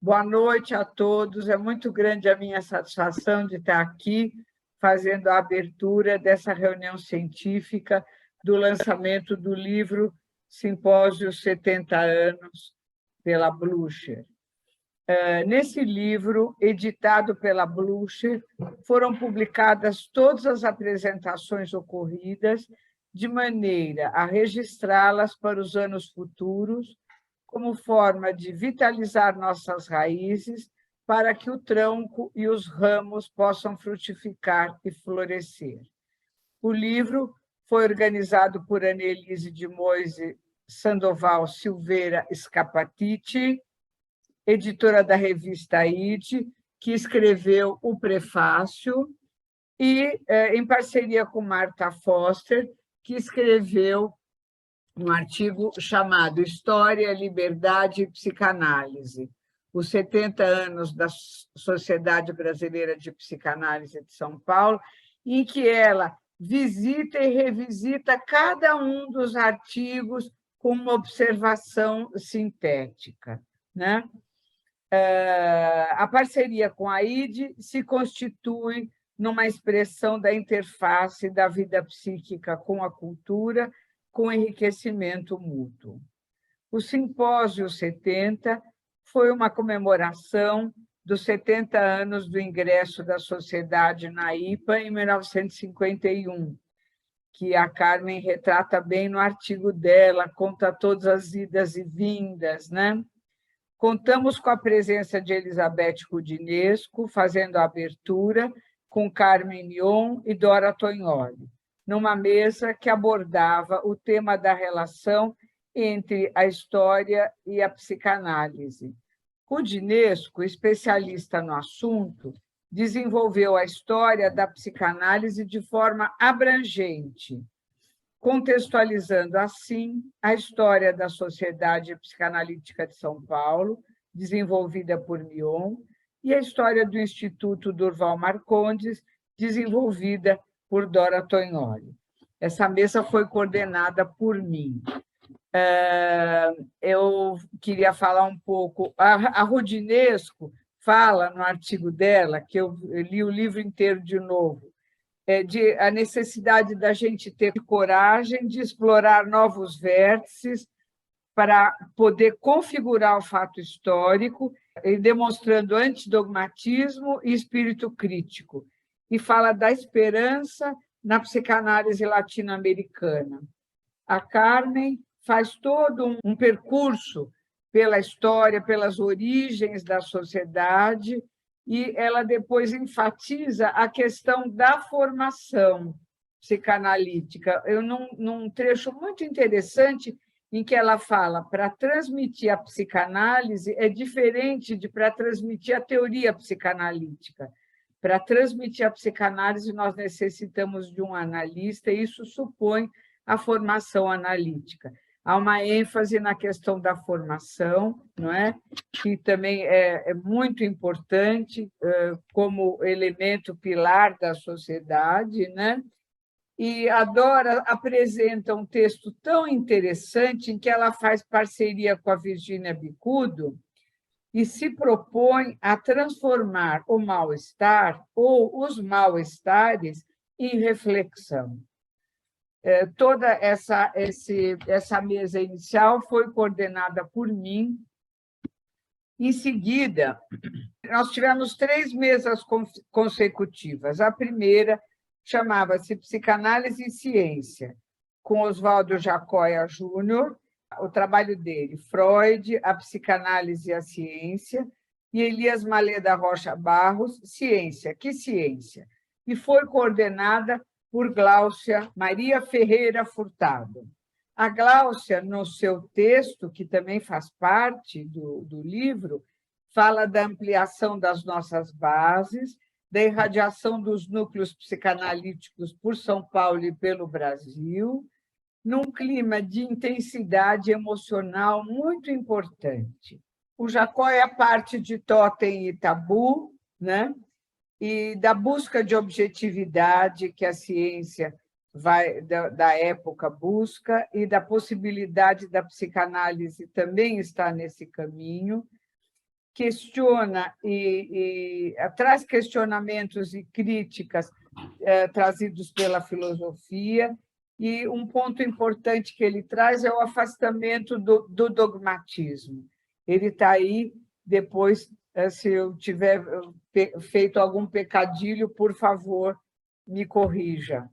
Boa noite a todos. É muito grande a minha satisfação de estar aqui fazendo a abertura dessa reunião científica do lançamento do livro Simpósio 70 anos, pela Blücher. Nesse livro, editado pela Blücher, foram publicadas todas as apresentações ocorridas, de maneira a registrá-las para os anos futuros, como forma de vitalizar nossas raízes, para que o tronco e os ramos possam frutificar e florescer. O livro foi organizado por Annelise de Moise Sandoval Silveira Scapatiti, editora da revista ID, que escreveu o prefácio, e em parceria com Marta Foster, que escreveu um artigo chamado História, Liberdade e Psicanálise, os 70 anos da Sociedade Brasileira de Psicanálise de São Paulo, em que ela visita e revisita cada um dos artigos com uma observação sintética, né? A parceria com a ID se constitui numa expressão da interface da vida psíquica com a cultura, com enriquecimento mútuo. O Simpósio 70 foi uma comemoração dos 70 anos do ingresso da sociedade na IPA em 1951, que a Carmen retrata bem no artigo dela, conta todas as idas e vindas, né? Contamos com a presença de Elizabeth Rudinesco, fazendo a abertura, com Carmen Mion e Dora Tognoli, numa mesa que abordava o tema da relação entre a história e a psicanálise. Rudinesco, especialista no assunto, desenvolveu a história da psicanálise de forma abrangente, contextualizando, assim, a história da Sociedade Psicanalítica de São Paulo, desenvolvida por Mion, e a história do Instituto Durval Marcondes, desenvolvida por Dora Tognoli. Essa mesa foi coordenada por mim. Eu queria falar um pouco... A Rudinesco fala, no artigo dela, que eu li o livro inteiro de novo, a necessidade da gente ter coragem de explorar novos vértices para poder configurar o fato histórico, demonstrando antidogmatismo e espírito crítico. E fala da esperança na psicanálise latino-americana. A Carmen faz todo um percurso pela história, pelas origens da sociedade, e ela depois enfatiza a questão da formação psicanalítica. Num trecho muito interessante, em que ela fala para transmitir a psicanálise é diferente de para transmitir a teoria psicanalítica. Para transmitir a psicanálise, nós necessitamos de um analista, e isso supõe a formação analítica. Há uma ênfase na questão da formação, não é? Que também é muito importante como elemento pilar da sociedade, né? E a Dora apresenta um texto tão interessante em que ela faz parceria com a Virgínia Bicudo e se propõe a transformar o mal-estar ou os mal-estares em reflexão. Toda essa mesa inicial foi coordenada por mim. Em seguida, nós tivemos 3 mesas consecutivas. A primeira chamava-se Psicanálise e Ciência, com Oswaldo Jacóia Júnior, o trabalho dele, Freud, a Psicanálise e a Ciência, e Elias Malê da Rocha Barros, Ciência, que ciência? E foi coordenada por Gláucia Maria Ferreira Furtado. A Gláucia, no seu texto, que também faz parte do livro, fala da ampliação das nossas bases, da irradiação dos núcleos psicanalíticos por São Paulo e pelo Brasil, num clima de intensidade emocional muito importante. O Jacóia parte de Totem e Tabu, né? E da busca de objetividade que a ciência da época busca, e da possibilidade da psicanálise também estar nesse caminho, questiona e traz questionamentos e críticas trazidos pela filosofia, e um ponto importante que ele traz é o afastamento do dogmatismo. Ele está aí, depois, se eu tiver feito algum pecadilho, por favor, me corrija.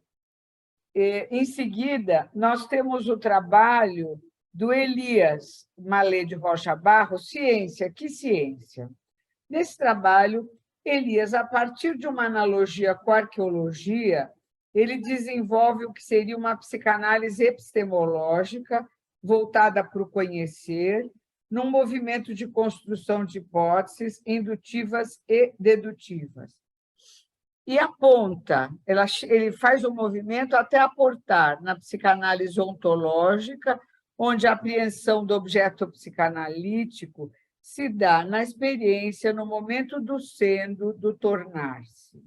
Em seguida, nós temos o trabalho do Elias Malê de Rocha Barros, Ciência, que ciência? Nesse trabalho, Elias, a partir de uma analogia com a arqueologia, ele desenvolve o que seria uma psicanálise epistemológica voltada para o conhecer, num movimento de construção de hipóteses indutivas e dedutivas. E aponta, ele faz o movimento até aportar na psicanálise ontológica, onde a apreensão do objeto psicanalítico se dá na experiência, no momento do sendo, do tornar-se.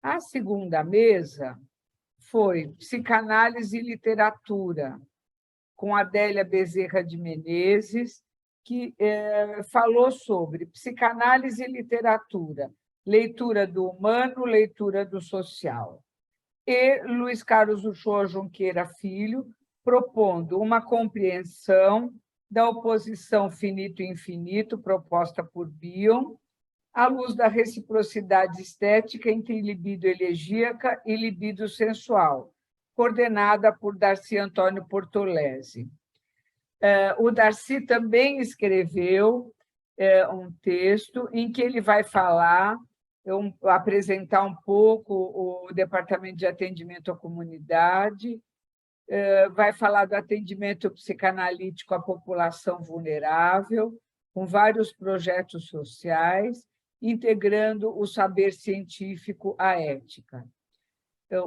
A segunda mesa foi Psicanálise e Literatura, com Adélia Bezerra de Menezes, que falou sobre psicanálise e literatura, leitura do humano, leitura do social. E Luiz Carlos Uchoa Junqueira Filho, propondo uma compreensão da oposição finito e infinito proposta por Bion, à luz da reciprocidade estética entre libido elegíaca e libido sensual, coordenada por Darcy Antônio Portolesi. O Darcy também escreveu um texto em que ele vai falar, apresentar um pouco o Departamento de Atendimento à Comunidade, vai falar do atendimento psicanalítico à população vulnerável, com vários projetos sociais, integrando o saber científico à ética.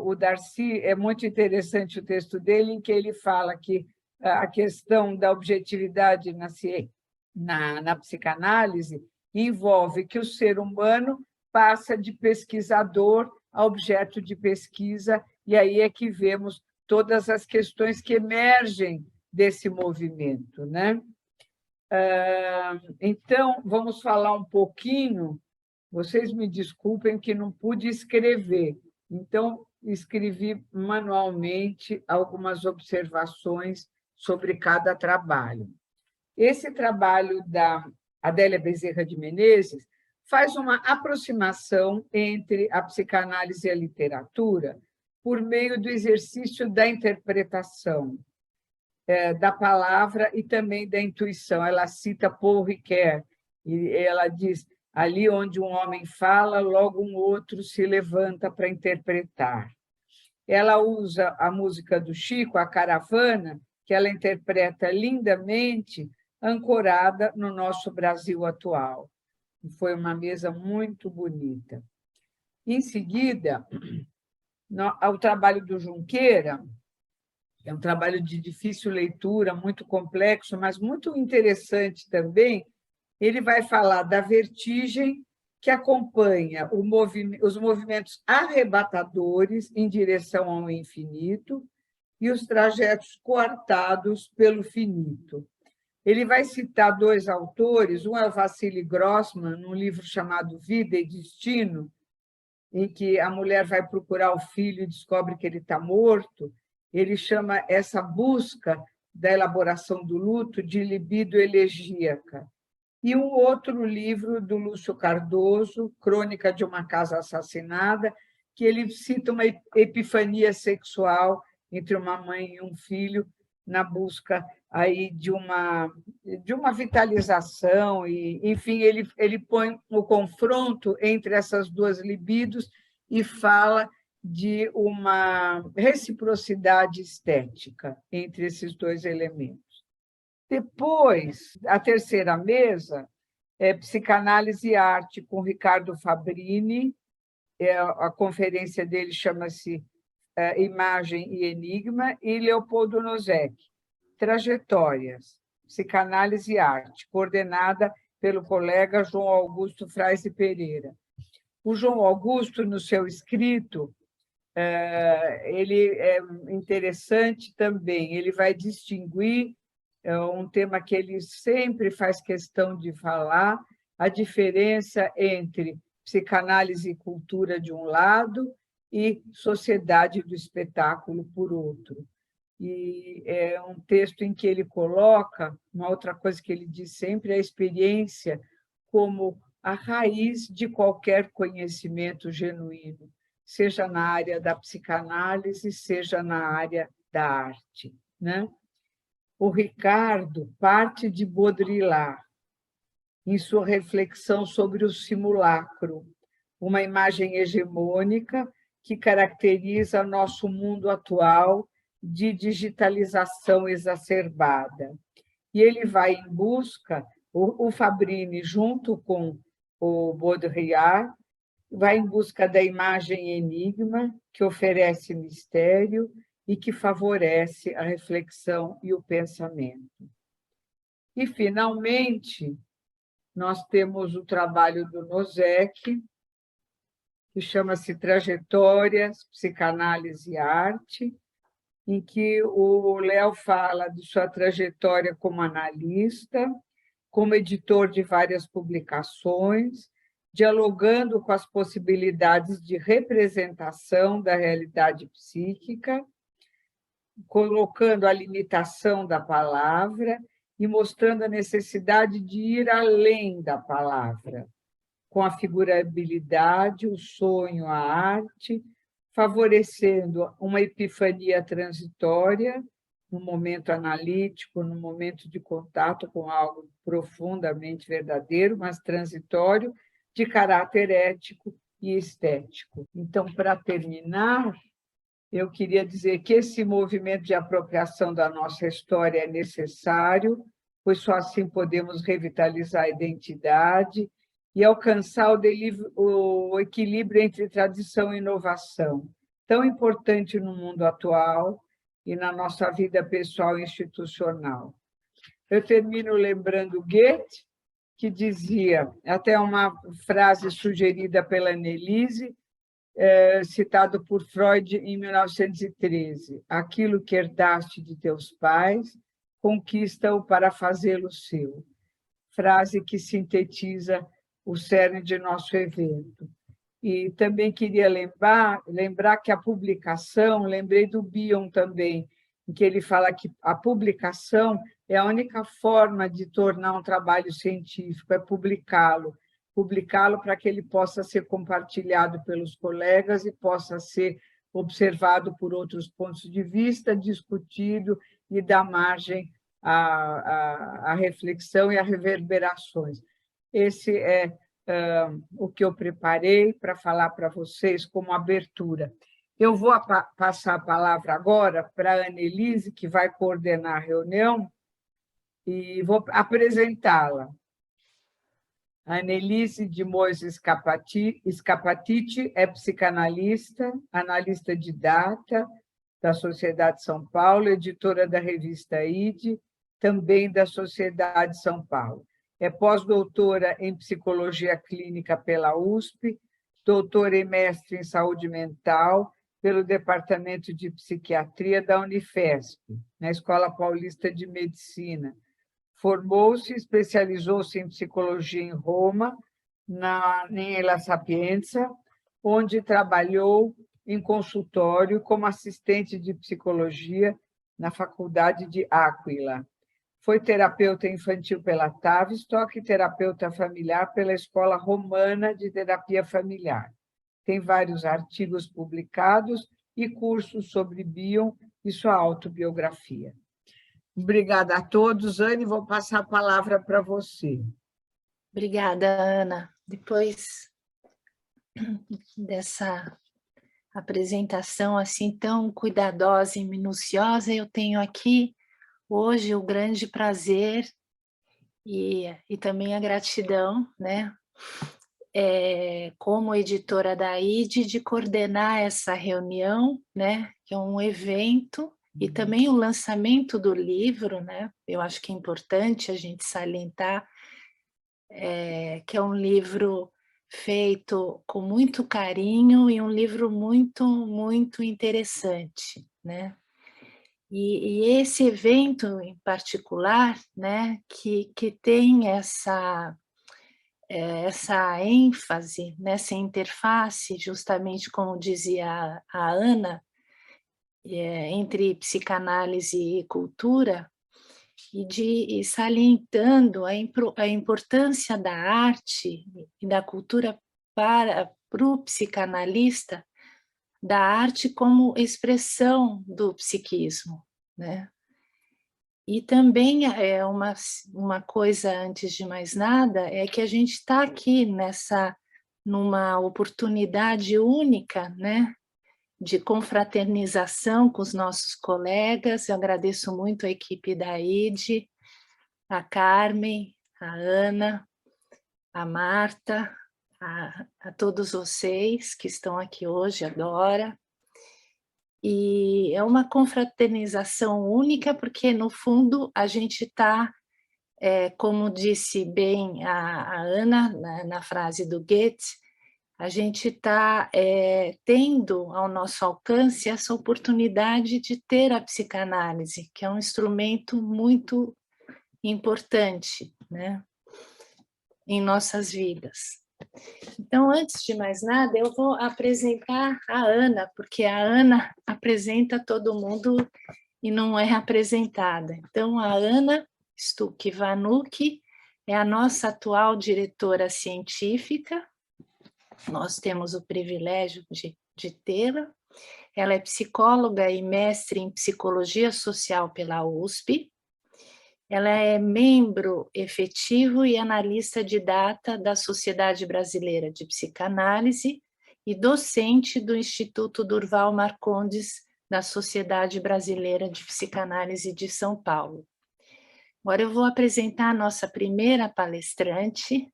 O Darcy, é muito interessante o texto dele, em que ele fala que a questão da objetividade na psicanálise envolve que o ser humano passa de pesquisador a objeto de pesquisa, e aí é que vemos todas as questões que emergem desse movimento, né? Então, vamos falar um pouquinho. Vocês me desculpem que não pude escrever, então escrevi manualmente algumas observações sobre cada trabalho. Esse trabalho da Adélia Bezerra de Menezes faz uma aproximação entre a psicanálise e a literatura por meio do exercício da interpretação da palavra e também da intuição. Ela cita Paul Ricoeur, e ela diz: ali onde um homem fala, logo um outro se levanta para interpretar. Ela usa a música do Chico, A Caravana, que ela interpreta lindamente, ancorada no nosso Brasil atual. Foi uma mesa muito bonita. Em seguida, o trabalho do Junqueira, é um trabalho de difícil leitura, muito complexo, mas muito interessante também. Ele vai falar da vertigem que acompanha os movimentos arrebatadores em direção ao infinito e os trajetos coartados pelo finito. Ele vai citar dois autores, um é o Vassili Grossman, num livro chamado Vida e Destino, em que a mulher vai procurar o filho e descobre que ele está morto. Ele chama essa busca da elaboração do luto de libido elegíaca. E um outro livro do Lúcio Cardoso, Crônica de uma Casa Assassinada, que ele cita uma epifania sexual entre uma mãe e um filho, na busca aí de uma vitalização, e, enfim, ele põe o confronto entre essas duas libidos e fala de uma reciprocidade estética entre esses dois elementos. Depois, a terceira mesa é Psicanálise e Arte, com Ricardo Fabrini. A conferência dele chama-se Imagem e Enigma, e Leopoldo Nozek, Trajetórias, Psicanálise e Arte, coordenada pelo colega João Augusto Freise Pereira. O João Augusto, no seu escrito, ele é interessante também, ele vai distinguir é um tema que ele sempre faz questão de falar, a diferença entre psicanálise e cultura de um lado e sociedade do espetáculo por outro. E é um texto em que ele coloca, uma outra coisa que ele diz sempre, a experiência como a raiz de qualquer conhecimento genuíno, seja na área da psicanálise, seja na área da arte, né? O Ricardo parte de Baudrillard, em sua reflexão sobre o simulacro, uma imagem hegemônica que caracteriza nosso mundo atual de digitalização exacerbada. E ele vai em busca, o Fabrini, junto com o Baudrillard, vai em busca da imagem enigma, que oferece mistério e que favorece a reflexão e o pensamento. E, finalmente, nós temos o trabalho do Nozick, que chama-se Trajetórias, Psicanálise e Arte, em que o Léo fala de sua trajetória como analista, como editor de várias publicações, dialogando com as possibilidades de representação da realidade psíquica, colocando a limitação da palavra e mostrando a necessidade de ir além da palavra, com a figurabilidade, o sonho, a arte, favorecendo uma epifania transitória, no momento analítico, no momento de contato com algo profundamente verdadeiro, mas transitório, de caráter ético e estético. Então, para terminar, eu queria dizer que esse movimento de apropriação da nossa história é necessário, pois só assim podemos revitalizar a identidade e alcançar o equilíbrio entre tradição e inovação, tão importante no mundo atual e na nossa vida pessoal e institucional. Eu termino lembrando Goethe, que dizia, até uma frase sugerida pela Annelise, citado por Freud em 1913, aquilo que herdaste de teus pais, conquista-o para fazê-lo seu. Frase que sintetiza o cerne de nosso evento. E também queria lembrar que a publicação, lembrei do Bion também, em que ele fala que a publicação é a única forma de tornar um trabalho científico, é publicá-lo para que ele possa ser compartilhado pelos colegas e possa ser observado por outros pontos de vista, discutido e dar margem à reflexão e a reverberações. Esse é o que eu preparei para falar para vocês como abertura. Eu vou passar a palavra agora para a Annelise, que vai coordenar a reunião, e vou apresentá-la. A Annelise de Moisés Scapatiti é psicanalista, analista de data da Sociedade São Paulo, editora da revista ID, também da Sociedade São Paulo. É pós-doutora em Psicologia Clínica pela USP, doutora e mestre em Saúde Mental pelo Departamento de Psiquiatria da Unifesp, na Escola Paulista de Medicina. Formou-se e especializou-se em psicologia em Roma, em La Sapienza, onde trabalhou em consultório como assistente de psicologia na Faculdade de Áquila. Foi terapeuta infantil pela Tavistock e terapeuta familiar pela Escola Romana de Terapia Familiar. Tem vários artigos publicados e cursos sobre Bion e sua autobiografia. Obrigada a todos. Anne, vou passar a palavra para você. Obrigada, Ana. Depois dessa apresentação assim tão cuidadosa e minuciosa, eu tenho aqui hoje o grande prazer e também a gratidão, né, como editora da ID, de coordenar essa reunião, né, que é um evento, e também o lançamento do livro, né, eu acho que é importante a gente salientar, que é um livro feito com muito carinho e um livro muito, muito interessante, né. E esse evento em particular, né, que tem essa ênfase nessa interface, justamente como dizia a Ana, entre psicanálise e cultura, e salientando a importância da arte e da cultura para o psicanalista, da arte como expressão do psiquismo, né. E também é uma coisa, antes de mais nada, é que a gente está aqui numa oportunidade única, né, de confraternização com os nossos colegas. Eu agradeço muito a equipe da IDE, a Carmen, a Ana, a Marta, a todos vocês que estão aqui hoje, a Dora. E é uma confraternização única, porque, no fundo, a gente está, como disse bem a Ana, na frase do Goethe, a gente está tendo ao nosso alcance essa oportunidade de ter a psicanálise, que é um instrumento muito importante, né, em nossas vidas. Então, antes de mais nada, eu vou apresentar a Ana, porque a Ana apresenta todo mundo e não é apresentada. Então, a Ana Stuck-Vanucci é a nossa atual diretora científica, nós temos o privilégio de tê-la. Ela é psicóloga e mestre em psicologia social pela USP. Ela é membro efetivo e analista de data da Sociedade Brasileira de Psicanálise e docente do Instituto Durval Marcondes da Sociedade Brasileira de Psicanálise de São Paulo. Agora eu vou apresentar a nossa primeira palestrante,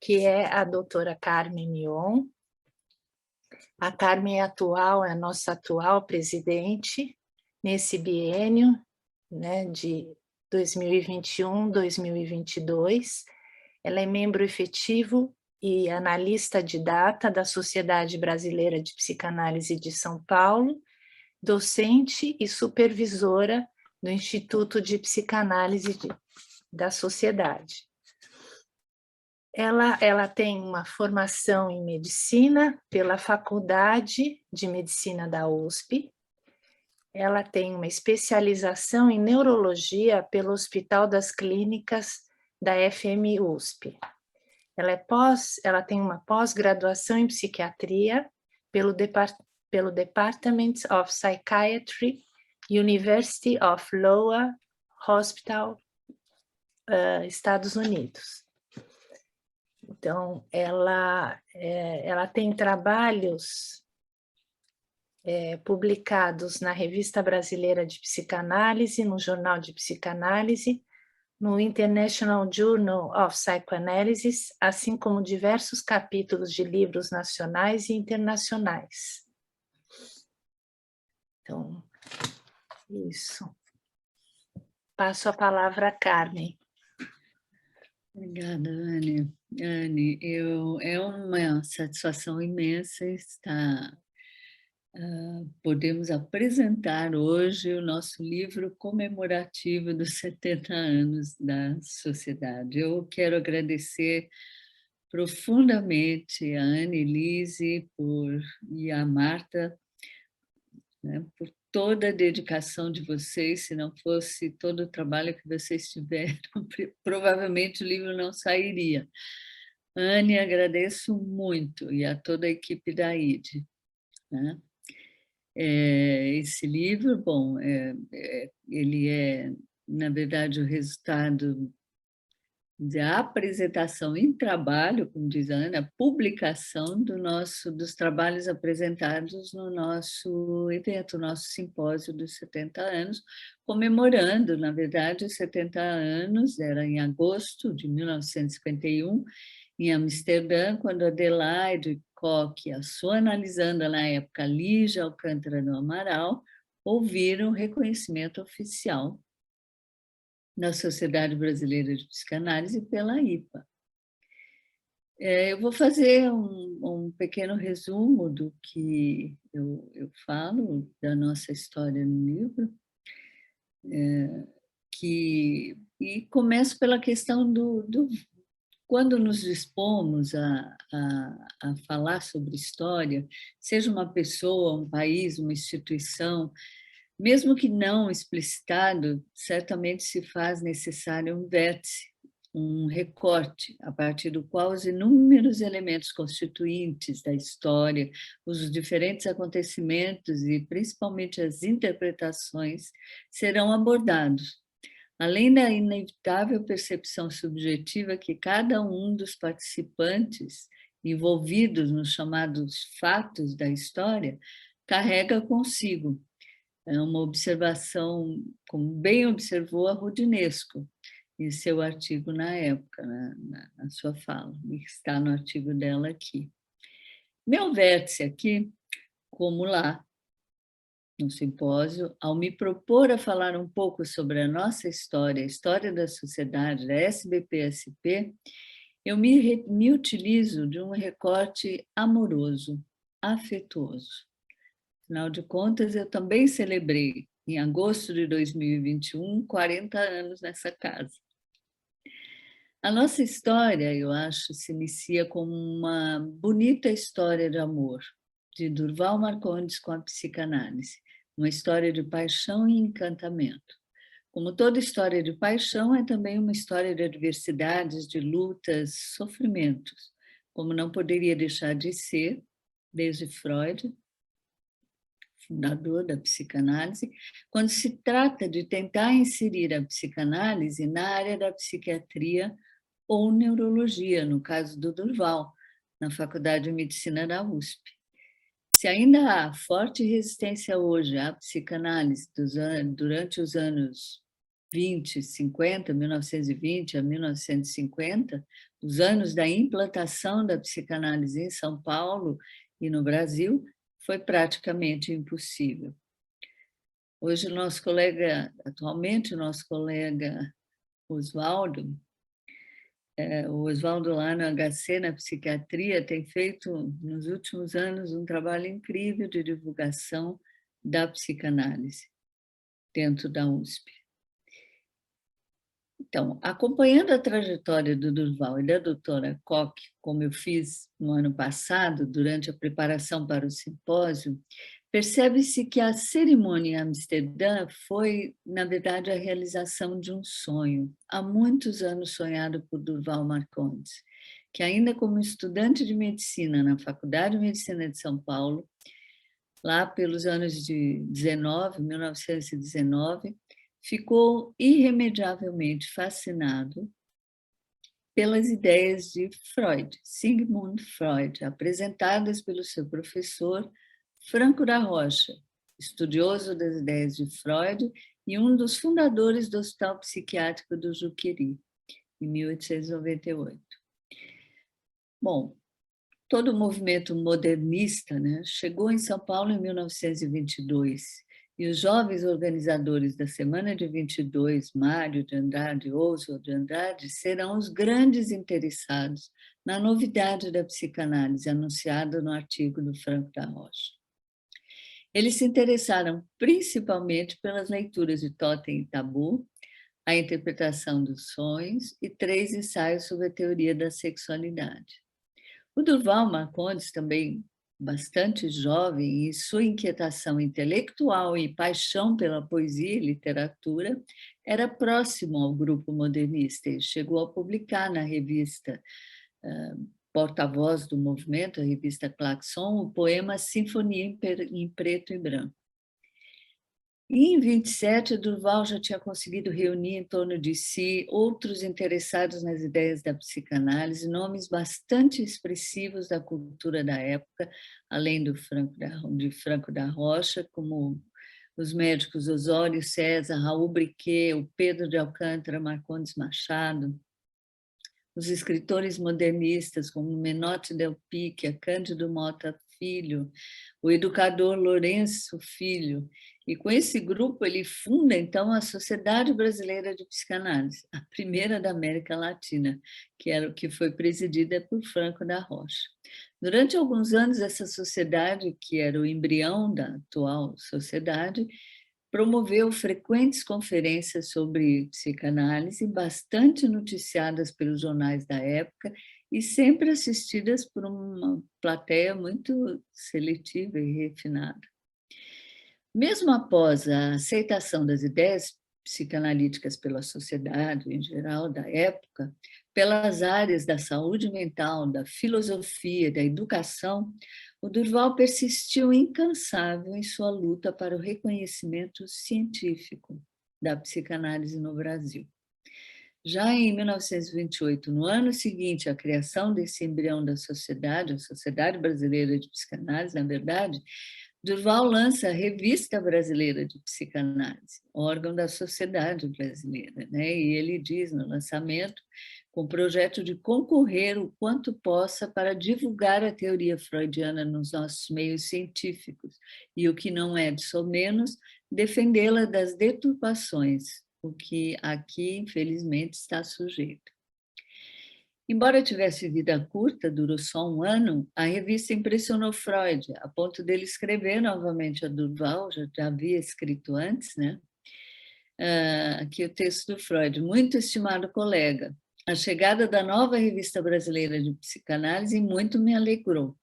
que é a doutora Carmen Mion. A Carmen é a nossa atual presidente nesse biênio, né, de 2021, 2022. Ela é membro efetivo e analista de data da Sociedade Brasileira de Psicanálise de São Paulo, docente e supervisora do Instituto de Psicanálise da Sociedade. Ela tem uma formação em medicina pela Faculdade de Medicina da USP. Ela tem uma especialização em neurologia pelo Hospital das Clínicas da FMUSP. Ela tem uma pós-graduação em psiquiatria pelo Department of Psychiatry, University of Iowa Hospital, Estados Unidos. Então, ela tem trabalhos publicados na Revista Brasileira de Psicanálise, no Jornal de Psicanálise, no International Journal of Psychoanalysis, assim como diversos capítulos de livros nacionais e internacionais. Então, isso. Passo a palavra a Carmen. Obrigada, Anne. Anne, é uma satisfação imensa estar... podemos apresentar hoje o nosso livro comemorativo dos 70 anos da Sociedade. Eu quero agradecer profundamente a Anne-Lise e a Marta, né, por toda a dedicação de vocês. Se não fosse todo o trabalho que vocês tiveram, provavelmente o livro não sairia. Anne, agradeço muito, e a toda a equipe da IDE, né? Esse livro, bom, ele é, na verdade, o resultado da apresentação em trabalho, como diz a Ana, a publicação dos trabalhos apresentados no nosso evento, nosso simpósio dos 70 anos, comemorando, na verdade, os 70 anos, era em agosto de 1951, em Amsterdã, quando Adelaide Koch, a sua analisanda na época, Lígia Alcântara do Amaral, ouviram o reconhecimento oficial da Sociedade Brasileira de Psicanálise pela IPA. Eu vou fazer um pequeno resumo do que eu falo da nossa história no livro, E começo pela questão quando nos dispomos a falar sobre história, seja uma pessoa, um país, uma instituição, mesmo que não explicitado, certamente se faz necessário um vértice, um recorte, a partir do qual os inúmeros elementos constituintes da história, os diferentes acontecimentos e principalmente as interpretações serão abordados, além da inevitável percepção subjetiva que cada um dos participantes envolvidos nos chamados fatos da história carrega consigo. É uma observação, como bem observou a Rudinesco, em seu artigo na época, na sua fala, que está no artigo dela aqui. Meu vértice aqui, como lá, no simpósio, ao me propor a falar um pouco sobre a nossa história, a história da sociedade, da SBPSP, eu me utilizo de um recorte amoroso, afetuoso. Afinal de contas, eu também celebrei, em agosto de 2021, 40 anos nessa casa. A nossa história, eu acho, se inicia com uma bonita história de amor, de Durval Marcondes com a psicanálise, uma história de paixão e encantamento. Como toda história de paixão, é também uma história de adversidades, de lutas, sofrimentos, como não poderia deixar de ser, desde Freud, fundador da psicanálise, quando se trata de tentar inserir a psicanálise na área da psiquiatria ou neurologia, no caso do Durval, na Faculdade de Medicina da USP. Se ainda há forte resistência hoje à psicanálise durante os anos 20, 50, 1920 a 1950, os anos da implantação da psicanálise em São Paulo e no Brasil, foi praticamente impossível. Hoje, atualmente, o nosso colega Oswaldo, o Oswaldo lá no HC, na psiquiatria, tem feito, nos últimos anos, um trabalho incrível de divulgação da psicanálise dentro da USP. Então, acompanhando a trajetória do Durval e da doutora Koch, como eu fiz no ano passado, durante a preparação para o simpósio, percebe-se que a cerimônia em Amsterdã foi, na verdade, a realização de um sonho, há muitos anos sonhado por Durval Marcondes, que ainda como estudante de medicina na Faculdade de Medicina de São Paulo, lá pelos anos de 1919, ficou irremediavelmente fascinado pelas ideias de Freud, Sigmund Freud, apresentadas pelo seu professor Franco da Rocha, estudioso das ideias de Freud e um dos fundadores do Hospital Psiquiátrico do Juqueri, em 1898. Bom, todo o movimento modernista, né, chegou em São Paulo em 1922, e os jovens organizadores da Semana de 22, Mário de Andrade e Oswald de Andrade, serão os grandes interessados na novidade da psicanálise anunciada no artigo do Franco da Rocha. Eles se interessaram principalmente pelas leituras de Totem e Tabu, a interpretação dos sonhos e 3 ensaios sobre a teoria da sexualidade. O Durval Marcondes, também bastante jovem, e sua inquietação intelectual e paixão pela poesia e literatura era próximo ao grupo modernista e chegou a publicar na revista porta-voz do movimento, a revista Claxon, o poema Sinfonia em Preto e Branco. E em 27, Durval já tinha conseguido reunir em torno de si outros interessados nas ideias da psicanálise, nomes bastante expressivos da cultura da época, além de Franco da Rocha, como os médicos Osório César, Raul Briquet, o Pedro de Alcântara, Marcondes Machado, os escritores modernistas como Menotti Del Picchia, Cândido Mota Filho, o educador Lourenço Filho. E com esse grupo ele funda, então, a Sociedade Brasileira de Psicanálise, a primeira da América Latina, que foi presidida por Franco da Rocha. Durante alguns anos, essa sociedade, que era o embrião da atual sociedade, promoveu frequentes conferências sobre psicanálise, bastante noticiadas pelos jornais da época e sempre assistidas por uma plateia muito seletiva e refinada. Mesmo após a aceitação das ideias psicanalíticas pela sociedade em geral da época, pelas áreas da saúde mental, da filosofia, da educação, o Durval persistiu incansável em sua luta para o reconhecimento científico da psicanálise no Brasil. Já em 1928, no ano seguinte à criação desse embrião da sociedade, a Sociedade Brasileira de Psicanálise, na verdade, Durval lança a Revista Brasileira de Psicanálise, órgão da sociedade brasileira, né? E ele diz no lançamento, com o projeto de concorrer o quanto possa para divulgar a teoria freudiana nos nossos meios científicos e, o que não é de somenos, defendê-la das deturpações, o que aqui, infelizmente, está sujeito. Embora tivesse vida curta, durou só um ano, a revista impressionou Freud, a ponto dele escrever novamente a Durval, já havia escrito antes, né? Aqui o texto do Freud. Muito estimado colega, a chegada da nova Revista Brasileira de Psicanálise muito me alegrou.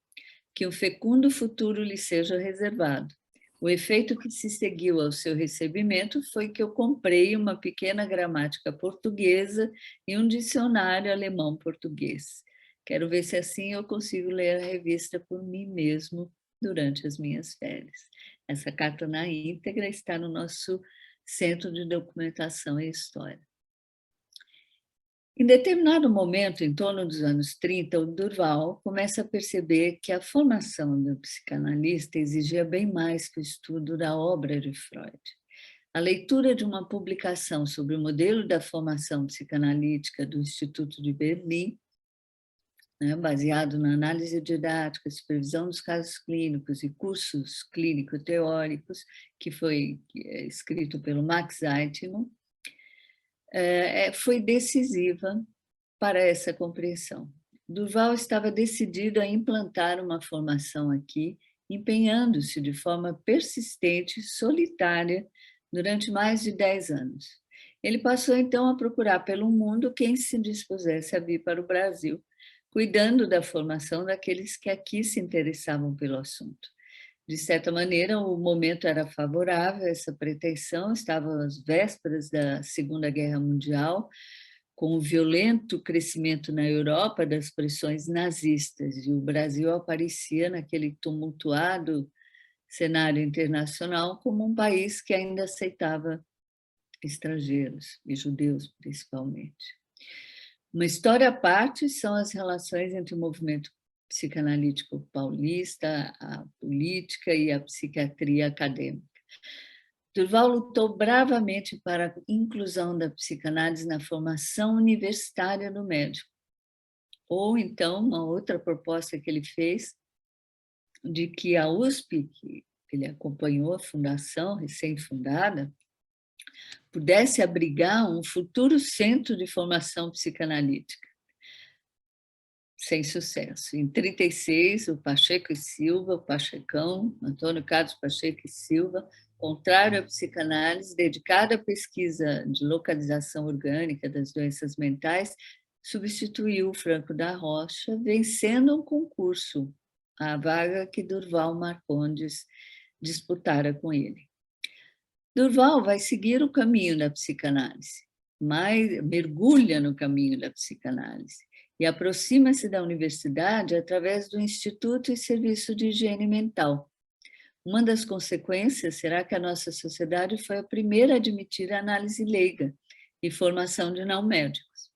Que um fecundo futuro lhe seja reservado. O efeito que se seguiu ao seu recebimento foi que eu comprei uma pequena gramática portuguesa e um dicionário alemão-português. Quero ver se assim eu consigo ler a revista por mim mesmo durante as minhas férias. Essa carta na íntegra está no nosso Centro de Documentação e História. Em determinado momento, em torno dos anos 30, o Durval começa a perceber que a formação do psicanalista exigia bem mais que o estudo da obra de Freud. A leitura de uma publicação sobre o modelo da formação psicanalítica do Instituto de Berlim, né, baseado na análise didática, supervisão dos casos clínicos e cursos clínico-teóricos, que foi escrito pelo Max Eitman, foi decisiva para essa compreensão. Durval estava decidido a implantar uma formação aqui, empenhando-se de forma persistente e solitária durante mais de 10 anos. Ele passou então a procurar pelo mundo quem se dispusesse a vir para o Brasil, cuidando da formação daqueles que aqui se interessavam pelo assunto. De certa maneira, o momento era favorável a essa pretensão, estavam às vésperas da Segunda Guerra Mundial, com o violento crescimento na Europa das pressões nazistas, e o Brasil aparecia naquele tumultuado cenário internacional como um país que ainda aceitava estrangeiros, e judeus principalmente. Uma história à parte são as relações entre o movimento psicanalítico paulista, a política e a psiquiatria acadêmica. Durval lutou bravamente para a inclusão da psicanálise na formação universitária do médico. Ou então, uma outra proposta que ele fez, de que a USP, que ele acompanhou a fundação recém-fundada, pudesse abrigar um futuro centro de formação psicanalítica. Sem sucesso. Em 1936, o Pacheco e Silva, o Pachecão, Antônio Carlos Pacheco e Silva, contrário à psicanálise, dedicado à pesquisa de localização orgânica das doenças mentais, substituiu Franco da Rocha, vencendo um concurso, a vaga que Durval Marcondes disputara com ele. Durval vai seguir o caminho da psicanálise, mas mergulha no caminho da psicanálise e aproxima-se da universidade através do Instituto e Serviço de Higiene Mental. Uma das consequências será que a nossa sociedade foi a primeira a admitir a análise leiga e formação de não médicos.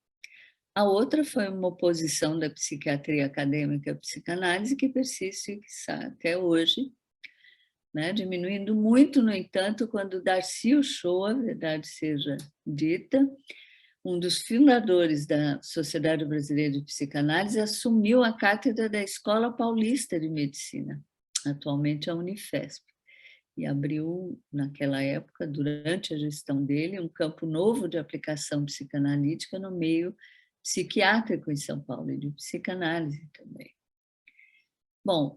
A outra foi uma oposição da psiquiatria acadêmica à psicanálise que persiste até hoje, né, diminuindo muito, no entanto, quando Darcy Uchoa, verdade seja dita, um dos fundadores da Sociedade Brasileira de Psicanálise, assumiu a cátedra da Escola Paulista de Medicina, atualmente a Unifesp, e abriu, naquela época, durante a gestão dele, um campo novo de aplicação psicanalítica no meio psiquiátrico em São Paulo, e de psicanálise também. Bom,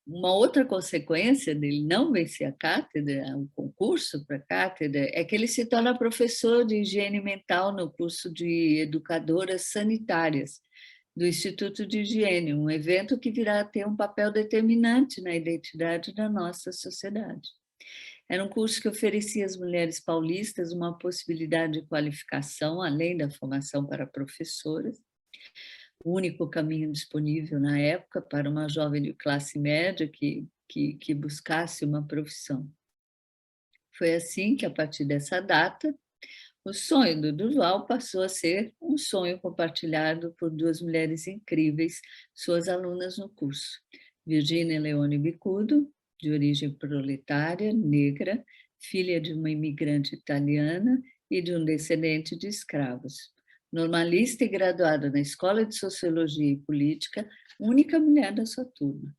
uma outra consequência dele não vencer a cátedra, o concurso para a cátedra, é que ele se torna professor de higiene mental no curso de educadoras sanitárias do Instituto de Higiene, um evento que virá a ter um papel determinante na identidade da nossa sociedade. Era um curso que oferecia às mulheres paulistas uma possibilidade de qualificação, além da formação para professoras, o único caminho disponível na época para uma jovem de classe média que buscasse uma profissão. Foi assim que, a partir dessa data, o sonho do Durval passou a ser um sonho compartilhado por duas mulheres incríveis, suas alunas no curso. Virginia Leone Bicudo, de origem proletária, negra, filha de uma imigrante italiana e de um descendente de escravos. Normalista e graduada na Escola de Sociologia e Política, única mulher da sua turma.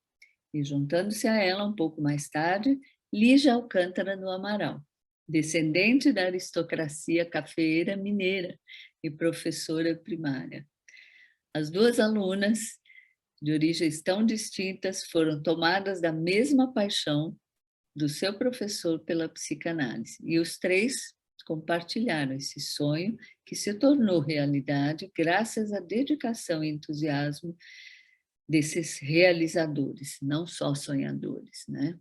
E juntando-se a ela um pouco mais tarde, Lígia Alcântara do Amaral, descendente da aristocracia cafeeira mineira e professora primária. As duas alunas, de origens tão distintas, foram tomadas da mesma paixão do seu professor pela psicanálise. E os três compartilharam esse sonho que se tornou realidade graças à dedicação e entusiasmo desses realizadores, não só sonhadores, né?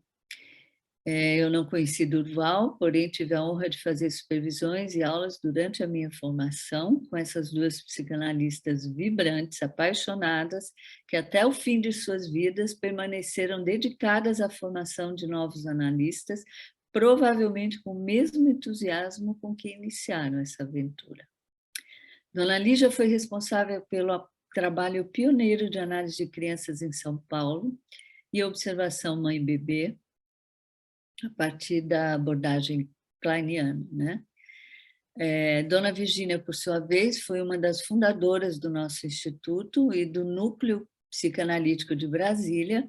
Eu não conheci Durval, porém tive a honra de fazer supervisões e aulas durante a minha formação com essas duas psicanalistas vibrantes, apaixonadas, que até o fim de suas vidas permaneceram dedicadas à formação de novos analistas, provavelmente com o mesmo entusiasmo com que iniciaram essa aventura. Dona Lígia foi responsável pelo trabalho pioneiro de análise de crianças em São Paulo e observação mãe-bebê, a partir da abordagem kleiniana, né? Dona Virgínia, por sua vez, foi uma das fundadoras do nosso instituto e do Núcleo Psicanalítico de Brasília,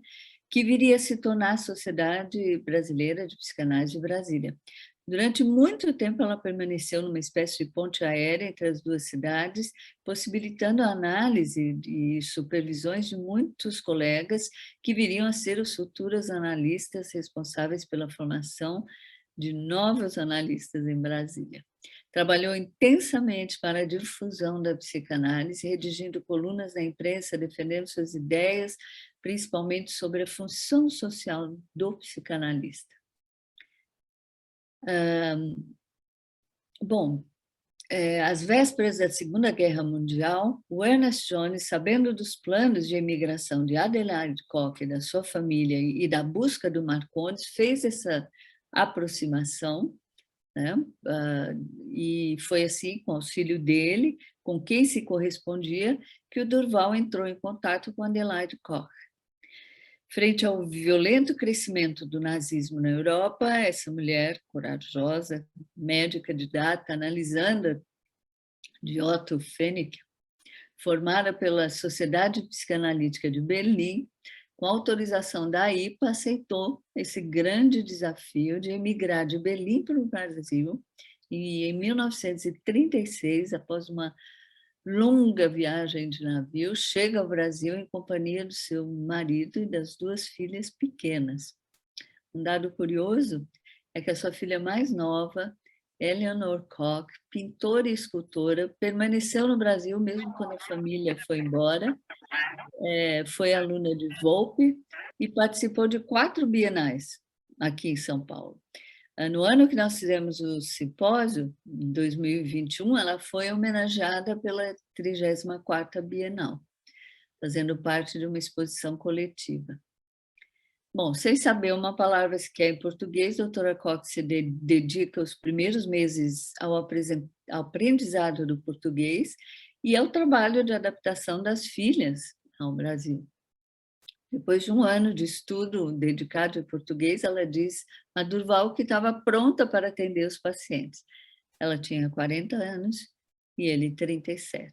que viria a se tornar a Sociedade Brasileira de Psicanálise de Brasília. Durante muito tempo, ela permaneceu numa espécie de ponte aérea entre as duas cidades, possibilitando a análise e supervisões de muitos colegas que viriam a ser os futuros analistas responsáveis pela formação de novos analistas em Brasília. Trabalhou intensamente para a difusão da psicanálise, redigindo colunas na imprensa, defendendo suas ideias, principalmente sobre a função social do psicanalista. Às vésperas da Segunda Guerra Mundial, o Ernest Jones, sabendo dos planos de emigração de Adelaide Koch e da sua família e da busca do Marcondes, fez essa aproximação, né? E foi assim, com o auxílio dele, com quem se correspondia, que o Durval entrou em contato com Adelaide Koch. Frente ao violento crescimento do nazismo na Europa, essa mulher corajosa, médica didata, analisando de Otto Fennick, formada pela Sociedade Psicanalítica de Berlim, com autorização da IPA, aceitou esse grande desafio de emigrar de Berlim para o Brasil, e em 1936, após uma longa viagem de navio, chega ao Brasil em companhia do seu marido e das duas filhas pequenas. Um dado curioso é que a sua filha mais nova, Eleanor Koch, pintora e escultora, permaneceu no Brasil mesmo quando a família foi embora, foi aluna de Volpe e participou de 4 bienais aqui em São Paulo. No ano que nós fizemos o simpósio, em 2021, ela foi homenageada pela 34ª Bienal, fazendo parte de uma exposição coletiva. Bom, sem saber uma palavra sequer em português, a doutora Koch se dedica os primeiros meses ao aprendizado do português e ao trabalho de adaptação das filhas ao Brasil. Depois de um ano de estudo dedicado em português, ela diz a Durval que estava pronta para atender os pacientes. Ela tinha 40 anos e ele 37.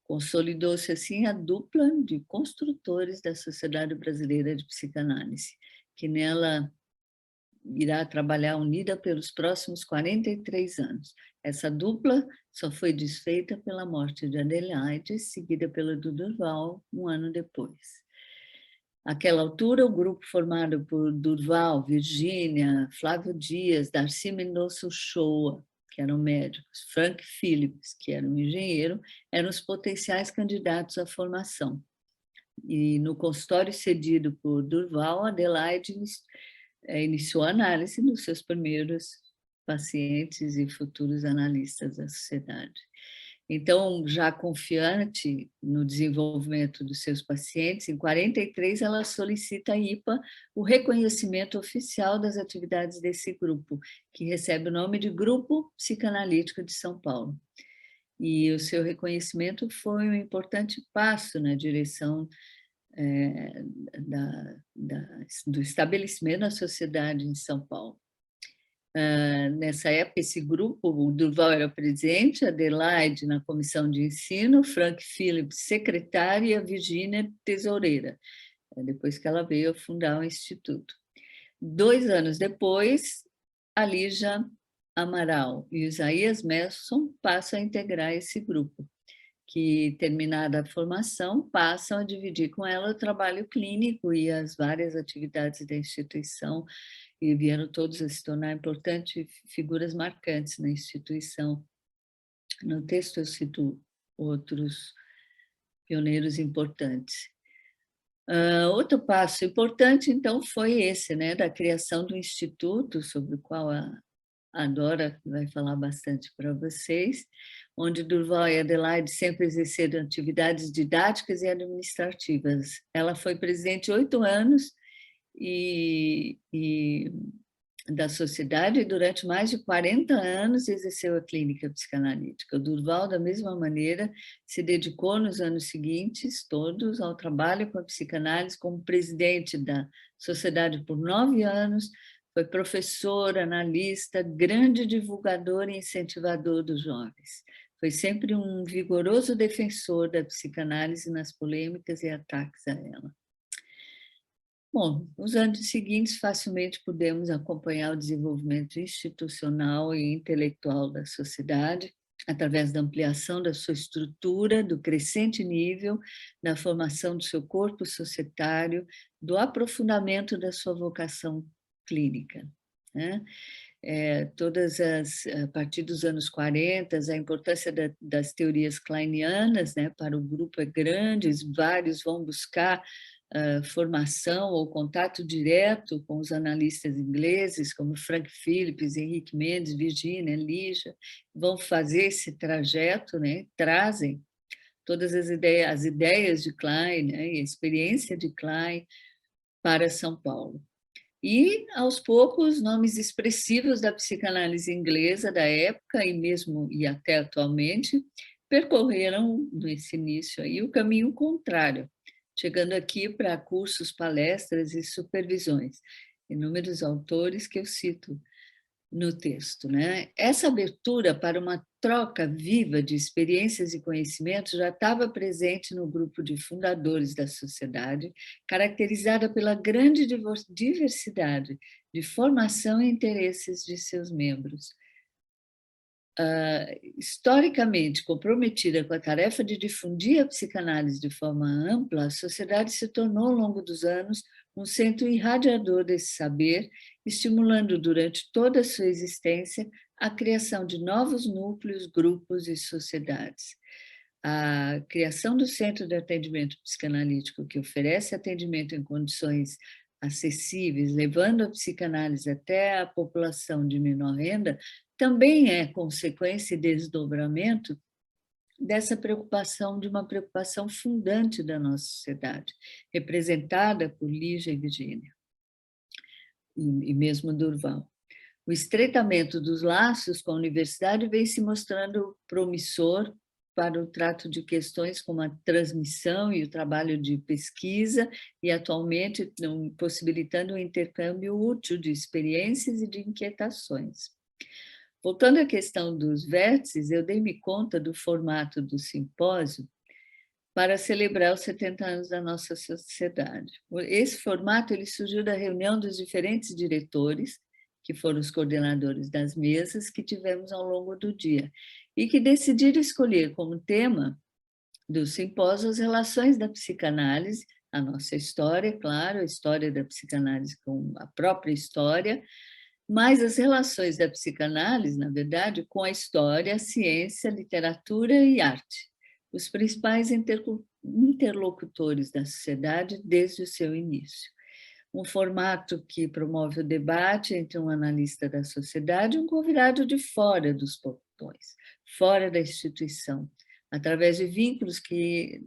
Consolidou-se assim a dupla de construtores da Sociedade Brasileira de Psicanálise, que nela irá trabalhar unida pelos próximos 43 anos. Essa dupla só foi desfeita pela morte de Adelaide, seguida pela do Durval um ano depois. Àquela altura, o grupo formado por Durval, Virgínia, Flávio Dias, Darcy Mendonça Uchoa, que eram médicos, Frank Phillips, que era um engenheiro, eram os potenciais candidatos à formação. E no consultório cedido por Durval, Adelaide iniciou a análise dos seus primeiros pacientes e futuros analistas da sociedade. Então, já confiante no desenvolvimento dos seus pacientes, em 43 ela solicita à IPA o reconhecimento oficial das atividades desse grupo, que recebe o nome de Grupo Psicanalítico de São Paulo. E o seu reconhecimento foi um importante passo na direção do estabelecimento da sociedade em São Paulo. Nessa época, esse grupo, o Durval era presidente, a Adelaide na comissão de ensino, Frank Phillips secretária e a Virgínia tesoureira, depois que ela veio a fundar o instituto. 2 anos depois, a Lígia Amaral e o Isaías Messon passam a integrar esse grupo, que, terminada a formação, passam a dividir com ela o trabalho clínico e as várias atividades da instituição, e vieram todos a se tornar importantes figuras marcantes na instituição. No texto eu cito outros pioneiros importantes. Outro passo importante, então, foi esse, né, da criação do instituto, sobre o qual a Dora vai falar bastante para vocês, onde Durval e Adelaide sempre exerceram atividades didáticas e administrativas. Ela foi presidente 8 anos e da sociedade e durante mais de 40 anos exerceu a clínica psicanalítica. O Durval, da mesma maneira, se dedicou nos anos seguintes todos ao trabalho com a psicanálise como presidente da sociedade por 9 anos, foi professor, analista, grande divulgador e incentivador dos jovens. Foi sempre um vigoroso defensor da psicanálise nas polêmicas e ataques a ela. Bom, nos anos seguintes, facilmente pudemos acompanhar o desenvolvimento institucional e intelectual da sociedade, através da ampliação da sua estrutura, do crescente nível, da formação do seu corpo societário, do aprofundamento da sua vocação clínica, né? A partir dos anos 40, a importância das teorias kleinianas, né, para o grupo é grande, vários vão buscar formação ou contato direto com os analistas ingleses, como Frank Phillips, Henrique Mendes, Virginia, Lígia, vão fazer esse trajeto, né, trazem todas as ideias de Klein, né, e a experiência de Klein para São Paulo. E, aos poucos, nomes expressivos da psicanálise inglesa da época e até atualmente percorreram, nesse início aí, o caminho contrário, chegando aqui para cursos, palestras e supervisões. Inúmeros autores que eu cito no texto, né? Essa abertura para uma troca viva de experiências e conhecimentos já estava presente no grupo de fundadores da sociedade, caracterizada pela grande diversidade de formação e interesses de seus membros. Historicamente comprometida com a tarefa de difundir a psicanálise de forma ampla, a sociedade se tornou, ao longo dos anos, um centro irradiador desse saber, estimulando durante toda a sua existência a criação de novos núcleos, grupos e sociedades. A criação do Centro de Atendimento Psicanalítico, que oferece atendimento em condições acessíveis, levando a psicanálise até a população de menor renda, também é consequência e desdobramento dessa preocupação, de uma preocupação fundante da nossa sociedade, representada por Lígia e Virgínia, e mesmo Durval. O estreitamento dos laços com a universidade vem se mostrando promissor para o trato de questões como a transmissão e o trabalho de pesquisa, e atualmente possibilitando um intercâmbio útil de experiências e de inquietações. Voltando à questão dos vértices, eu dei-me conta do formato do simpósio para celebrar os 70 anos da nossa sociedade. Esse formato ele surgiu da reunião dos diferentes diretores, que foram os coordenadores das mesas que tivemos ao longo do dia, e que decidiram escolher como tema do simpósio as relações da psicanálise, a nossa história, claro, a história da psicanálise com a própria história, mas as relações da psicanálise, na verdade, com a história, a ciência, a literatura e arte, os principais interlocutores da sociedade desde o seu início. Um formato que promove o debate entre um analista da sociedade e um convidado de fora dos portões, fora da instituição, através de vínculos que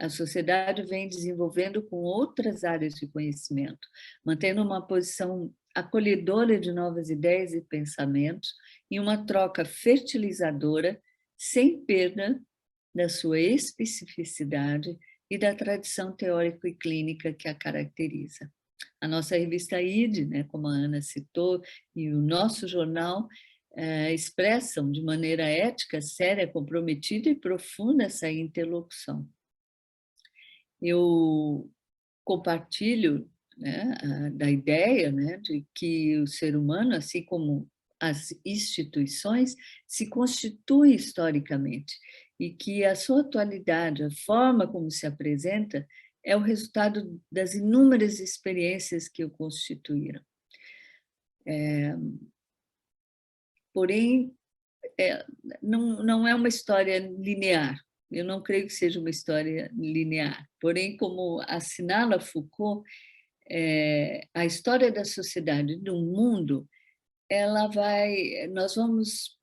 a sociedade vem desenvolvendo com outras áreas de conhecimento, mantendo uma posição acolhedora de novas ideias e pensamentos e uma troca fertilizadora sem perda da sua especificidade e da tradição teórica e clínica que a caracteriza. A nossa revista ID, né, como a Ana citou, e o nosso jornal expressam de maneira ética, séria, comprometida e profunda essa interlocução. Eu compartilho, né, da ideia, né, de que o ser humano, assim como as instituições, se constitui historicamente e que a sua atualidade, a forma como se apresenta, é o resultado das inúmeras experiências que o constituíram. Porém, não é uma história linear. Eu não creio que seja uma história linear. Porém, como assinala Foucault, a história da sociedade e do mundo, nós vamos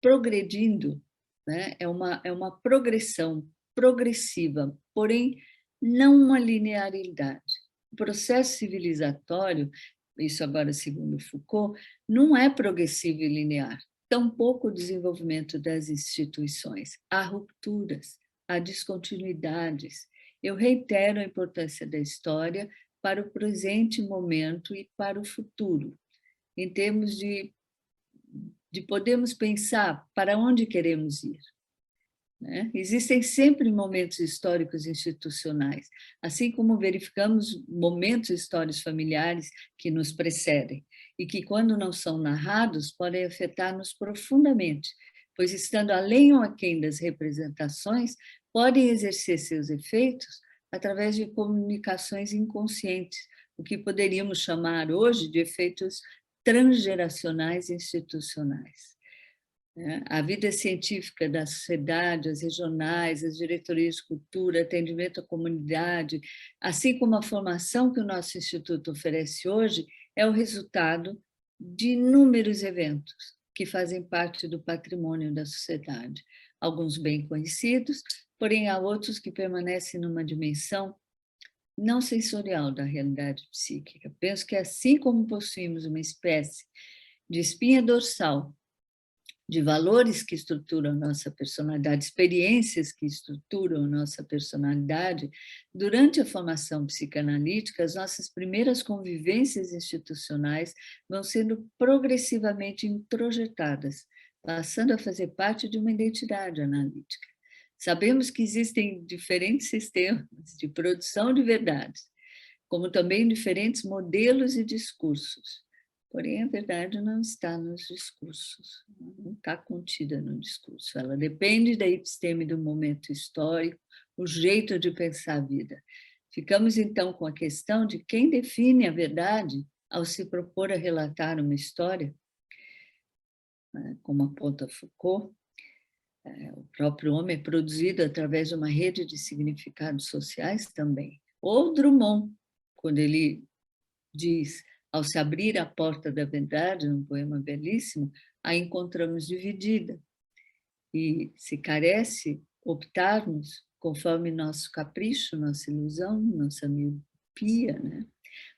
progredindo, né? É uma progressão progressiva, porém não uma linearidade. O processo civilizatório, isso agora segundo Foucault, não é progressivo e linear. Tampouco o desenvolvimento das instituições. Há rupturas, há descontinuidades. Eu reitero a importância da história para o presente momento e para o futuro, em termos de podermos pensar para onde queremos ir. Né? Existem sempre momentos históricos institucionais, assim como verificamos momentos históricos familiares que nos precedem e que, quando não são narrados, podem afetar-nos profundamente, pois, estando além ou aquém das representações, podem exercer seus efeitos através de comunicações inconscientes, o que poderíamos chamar hoje de efeitos transgeracionais institucionais. A vida científica da sociedade, as regionais, as diretorias de cultura, atendimento à comunidade, assim como a formação que o nosso Instituto oferece hoje, é o resultado de inúmeros eventos que fazem parte do patrimônio da sociedade. Alguns bem conhecidos, porém há outros que permanecem numa dimensão não sensorial da realidade psíquica. Penso que assim como possuímos uma espécie de espinha dorsal de valores que estruturam a nossa personalidade, experiências que estruturam a nossa personalidade, durante a formação psicanalítica, as nossas primeiras convivências institucionais vão sendo progressivamente introjetadas, passando a fazer parte de uma identidade analítica. Sabemos que existem diferentes sistemas de produção de verdades, como também diferentes modelos e discursos. Porém, a verdade não está nos discursos, não está contida no discurso. Ela depende da episteme do momento histórico, o jeito de pensar a vida. Ficamos, então, com a questão de quem define a verdade ao se propor a relatar uma história, como aponta Foucault. O próprio homem é produzido através de uma rede de significados sociais também. Ou Drummond, quando ele diz: ao se abrir a porta da verdade, num poema belíssimo, a encontramos dividida. E se carece optarmos conforme nosso capricho, nossa ilusão, nossa miopia, né?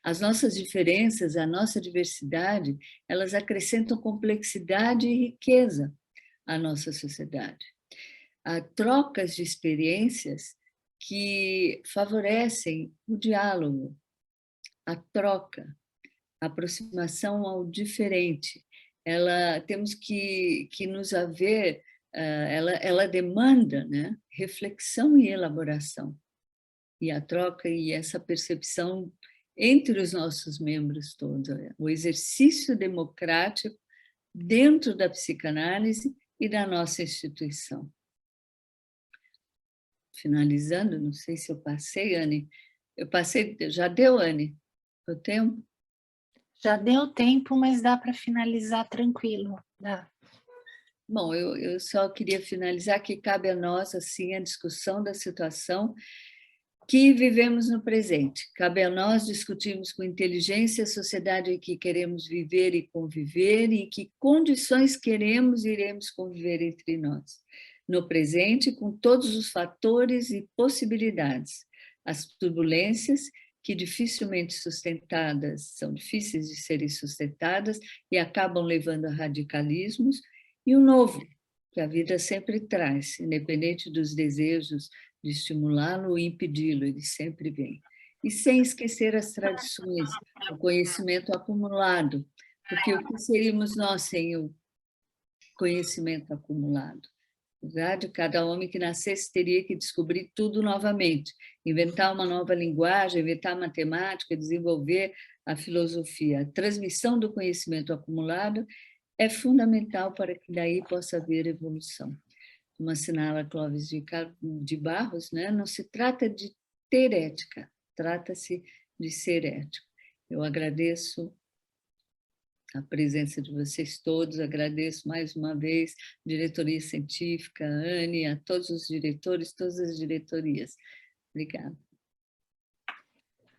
As nossas diferenças, a nossa diversidade, elas acrescentam complexidade e riqueza à nossa sociedade. Há trocas de experiências que favorecem o diálogo, a troca, a aproximação ao diferente. Temos que nos haver, ela demanda, né, reflexão e elaboração. E a troca e essa percepção entre os nossos membros todos, o exercício democrático dentro da psicanálise e da nossa instituição. Finalizando, não sei se eu passei, Anne, Eu passei, já deu, Anne? O tempo? Já deu tempo, mas dá para finalizar tranquilo. Dá. Bom, eu só queria finalizar que cabe a nós, assim, a discussão da situação que vivemos no presente. Cabe a nós discutirmos com inteligência a sociedade em que queremos viver e conviver e em que condições queremos e iremos conviver entre nós. No presente, com todos os fatores e possibilidades, as turbulências que dificilmente sustentadas, são difíceis de serem sustentadas e acabam levando a radicalismos, e o novo, que a vida sempre traz, independente dos desejos de estimulá-lo ou impedi-lo, ele sempre vem. E sem esquecer as tradições, o conhecimento acumulado, porque o que seríamos nós sem o conhecimento acumulado? Na verdade, cada homem que nascesse teria que descobrir tudo novamente, inventar uma nova linguagem, inventar matemática, desenvolver a filosofia. A transmissão do conhecimento acumulado é fundamental para que daí possa haver evolução. Como assinala Clóvis de Barros, né? Não se trata de ter ética, trata-se de ser ético. Eu agradeço a presença de vocês todos, agradeço mais uma vez a diretoria científica, a Anne, a todos os diretores, todas as diretorias. Obrigada.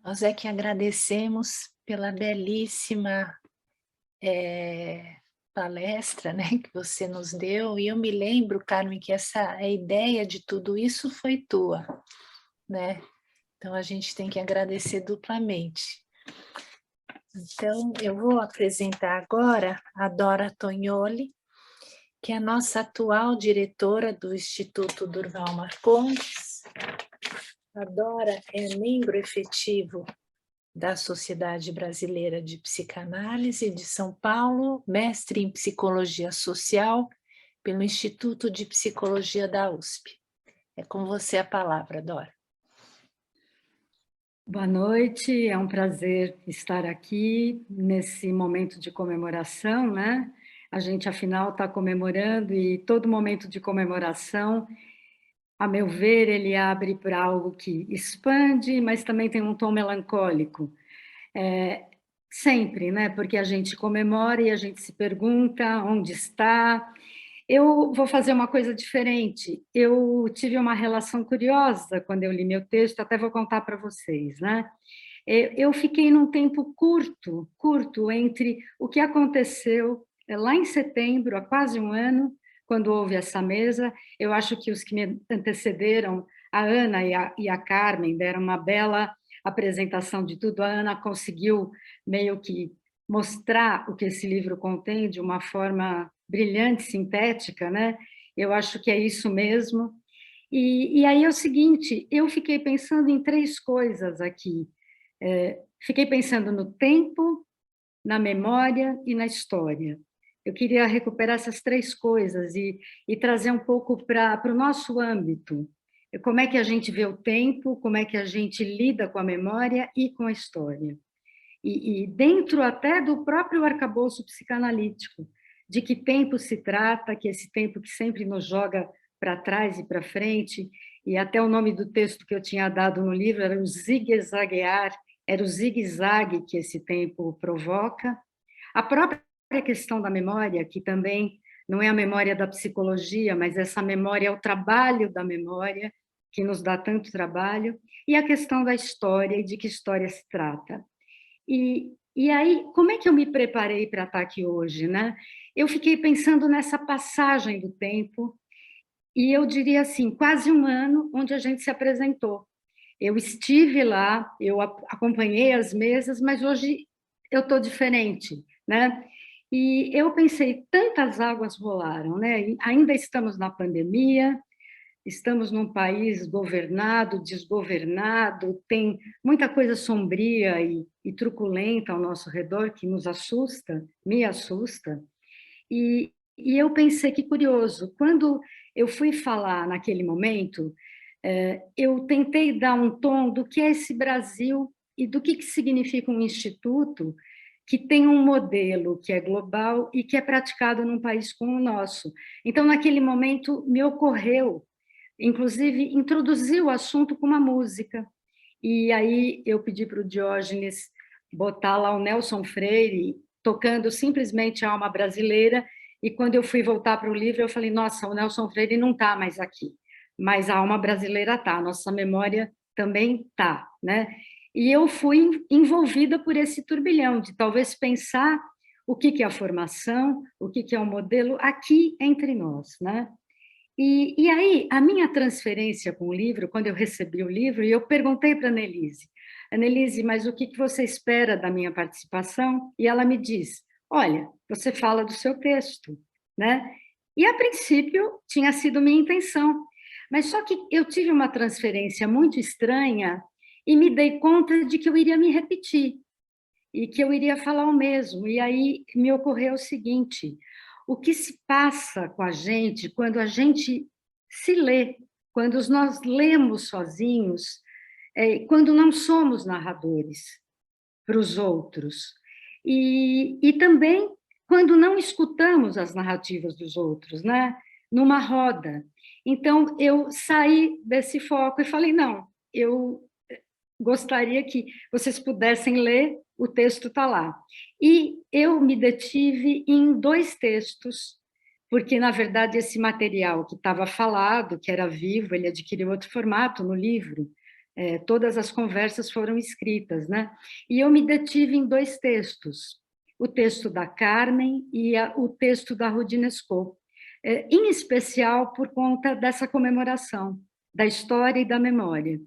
Nós é que agradecemos pela belíssima palestra, né, que você nos deu, e eu me lembro, Carmen, que a ideia de tudo isso foi tua, né? Então a gente tem que agradecer duplamente. Então eu vou apresentar agora a Dora Tognoli, que é a nossa atual diretora do Instituto Durval Marcondes. A Dora é membro efetivo da Sociedade Brasileira de Psicanálise de São Paulo, mestre em Psicologia Social pelo Instituto de Psicologia da USP. É com você a palavra, Dora. Boa noite, é um prazer estar aqui nesse momento de comemoração, né? A gente, afinal, está comemorando e todo momento de comemoração, a meu ver, ele abre para algo que expande, mas também tem um tom melancólico. Sempre, né? Porque a gente comemora e a gente se pergunta onde está. Eu vou fazer uma coisa diferente. Eu tive uma relação curiosa quando eu li meu texto, até vou contar para vocês, né? Eu fiquei num tempo curto entre o que aconteceu lá em setembro, há quase um ano, quando houve essa mesa. Eu acho que os que me antecederam, a Ana e a Carmen, deram uma bela apresentação de tudo. A Ana conseguiu meio que mostrar o que esse livro contém de uma forma brilhante, sintética, né? Eu acho que é isso mesmo. E aí é o seguinte, eu fiquei pensando em três coisas aqui. Fiquei pensando no tempo, na memória e na história. Eu queria recuperar essas três coisas e trazer um pouco para o nosso âmbito. Como é que a gente vê o tempo, como é que a gente lida com a memória e com a história. E dentro até do próprio arcabouço psicanalítico, de que tempo se trata, que esse tempo que sempre nos joga para trás e para frente, e até o nome do texto que eu tinha dado no livro era o zigue-zaguear, era o zigue-zague que esse tempo provoca. A própria questão da memória, que também não é a memória da psicologia, mas essa memória é o trabalho da memória, que nos dá tanto trabalho, e a questão da história e de que história se trata. E aí, como é que eu me preparei para estar aqui hoje, né? Eu fiquei pensando nessa passagem do tempo, e eu diria assim, quase um ano onde a gente se apresentou. Eu estive lá, eu acompanhei as mesas, mas hoje eu estou diferente, né? E eu pensei, tantas águas rolaram, né? Ainda estamos na pandemia, estamos num país governado, desgovernado, tem muita coisa sombria e truculenta ao nosso redor que nos assusta, me assusta. E eu pensei, que curioso, quando eu fui falar naquele momento, eu tentei dar um tom do que é esse Brasil e do que significa um instituto que tem um modelo que é global e que é praticado num país como o nosso. Então, naquele momento, me ocorreu, inclusive, introduzir o assunto com uma música. e aí eu pedi para o Diógenes botar lá o Nelson Freire tocando simplesmente a alma brasileira, e quando eu fui voltar para o livro, eu falei, nossa, o Nelson Freire não está mais aqui, mas a alma brasileira está, a nossa memória também está, né? E eu fui envolvida por esse turbilhão de talvez pensar o que é a formação, o que é o modelo aqui entre nós, né? E aí, a minha transferência com o livro, quando eu recebi o livro, eu perguntei para a Annelise, mas o que você espera da minha participação? E ela me diz, olha, você fala do seu texto, né? E, a princípio, tinha sido minha intenção, mas só que eu tive uma transferência muito estranha e me dei conta de que eu iria me repetir, e que eu iria falar o mesmo. E aí me ocorreu o seguinte, o que se passa com a gente quando a gente se lê, quando nós lemos sozinhos, quando não somos narradores para os outros, e também quando não escutamos as narrativas dos outros, né? Numa roda. Então, eu saí desse foco e falei, não, eu gostaria que vocês pudessem ler, o texto está lá. E eu me detive em 2 textos, porque, na verdade, esse material que estava falado, que era vivo, ele adquiriu outro formato no livro, todas as conversas foram escritas, né? E eu me detive em 2 textos, o texto da Carmen e o texto da Roudinesco, em especial por conta dessa comemoração da história e da memória.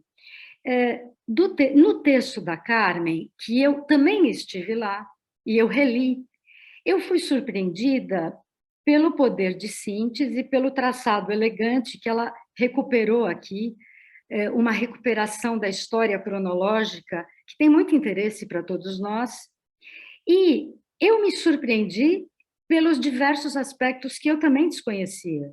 No texto da Carmen, que eu também estive lá, e eu reli, eu fui surpreendida pelo poder de síntese e pelo traçado elegante que ela recuperou aqui, uma recuperação da história cronológica, que tem muito interesse para todos nós, e eu me surpreendi pelos diversos aspectos que eu também desconhecia,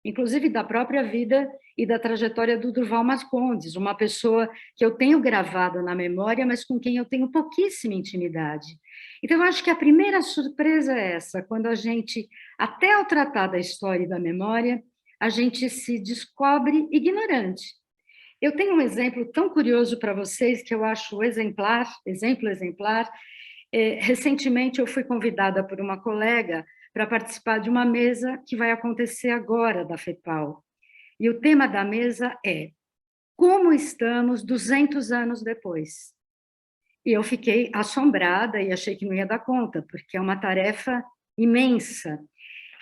inclusive da própria vida e da trajetória do Durval Marcondes, uma pessoa que eu tenho gravada na memória, mas com quem eu tenho pouquíssima intimidade. Então, eu acho que a primeira surpresa é essa, quando a gente, até ao tratar da história e da memória, a gente se descobre ignorante. Eu tenho um exemplo tão curioso para vocês, que eu acho exemplo exemplar. Recentemente, eu fui convidada por uma colega para participar de uma mesa que vai acontecer agora, da FEPAL. E o tema da mesa é como estamos 200 anos depois. E eu fiquei assombrada e achei que não ia dar conta, porque é uma tarefa imensa.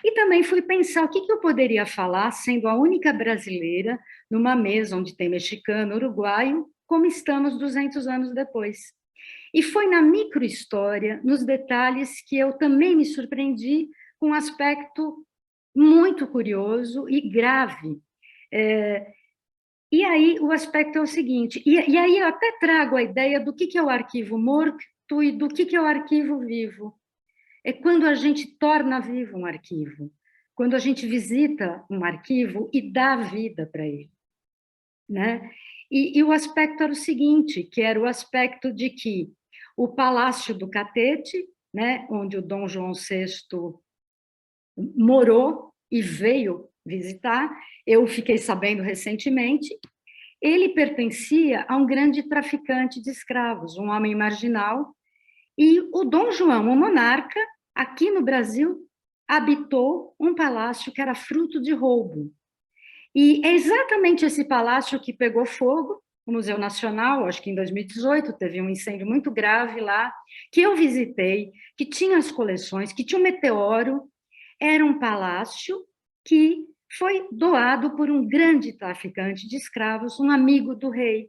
E também fui pensar o que eu poderia falar, sendo a única brasileira, numa mesa onde tem mexicano, uruguaio, como estamos 200 anos depois. E foi na microhistória, nos detalhes, que eu também me surpreendi com um aspecto muito curioso e grave. E aí o aspecto é o seguinte, e aí eu até trago a ideia do que é o arquivo morto e do que é o arquivo vivo. É quando a gente torna vivo um arquivo, quando a gente visita um arquivo e dá vida para ele, né? E o aspecto era o seguinte, que era o aspecto de que o Palácio do Catete, né, onde o Dom João VI morou e veio visitar, eu fiquei sabendo recentemente, ele pertencia a um grande traficante de escravos, um homem marginal, e o Dom João, o monarca, aqui no Brasil, habitou um palácio que era fruto de roubo. E é exatamente esse palácio que pegou fogo, o Museu Nacional, acho que em 2018, teve um incêndio muito grave lá, que eu visitei, que tinha as coleções, que tinha um meteoro. Era um palácio que foi doado por um grande traficante de escravos, um amigo do rei.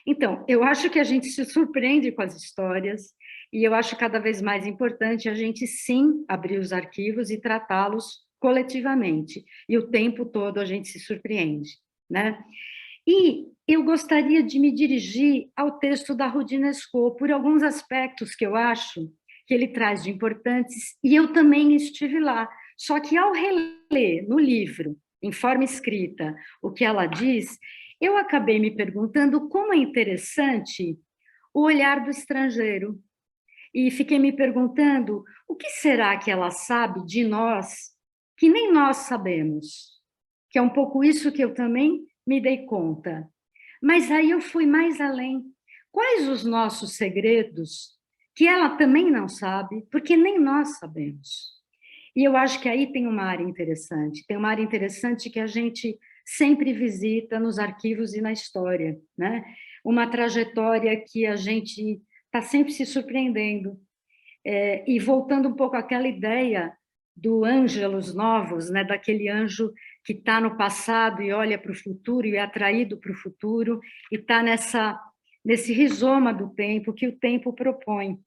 Então, eu acho que a gente se surpreende com as histórias, e eu acho cada vez mais importante a gente, sim, abrir os arquivos e tratá-los coletivamente. E o tempo todo a gente se surpreende, né? E eu gostaria de me dirigir ao texto da Roudinesco por alguns aspectos que eu acho que ele traz de importantes, e eu também estive lá. Só que ao reler no livro, em forma escrita, o que ela diz, eu acabei me perguntando como é interessante o olhar do estrangeiro. E fiquei me perguntando o que será que ela sabe de nós que nem nós sabemos. Que é um pouco isso que eu também me dei conta. Mas aí eu fui mais além. Quais os nossos segredos que ela também não sabe, porque nem nós sabemos? E eu acho que aí tem uma área interessante. Tem uma área interessante que a gente sempre visita nos arquivos e na história, né? Uma trajetória que a gente está sempre se surpreendendo. E voltando um pouco àquela ideia do Ângelos Novos, né? Daquele anjo que está no passado e olha para o futuro e é atraído para o futuro e está nesse rizoma do tempo que o tempo propõe.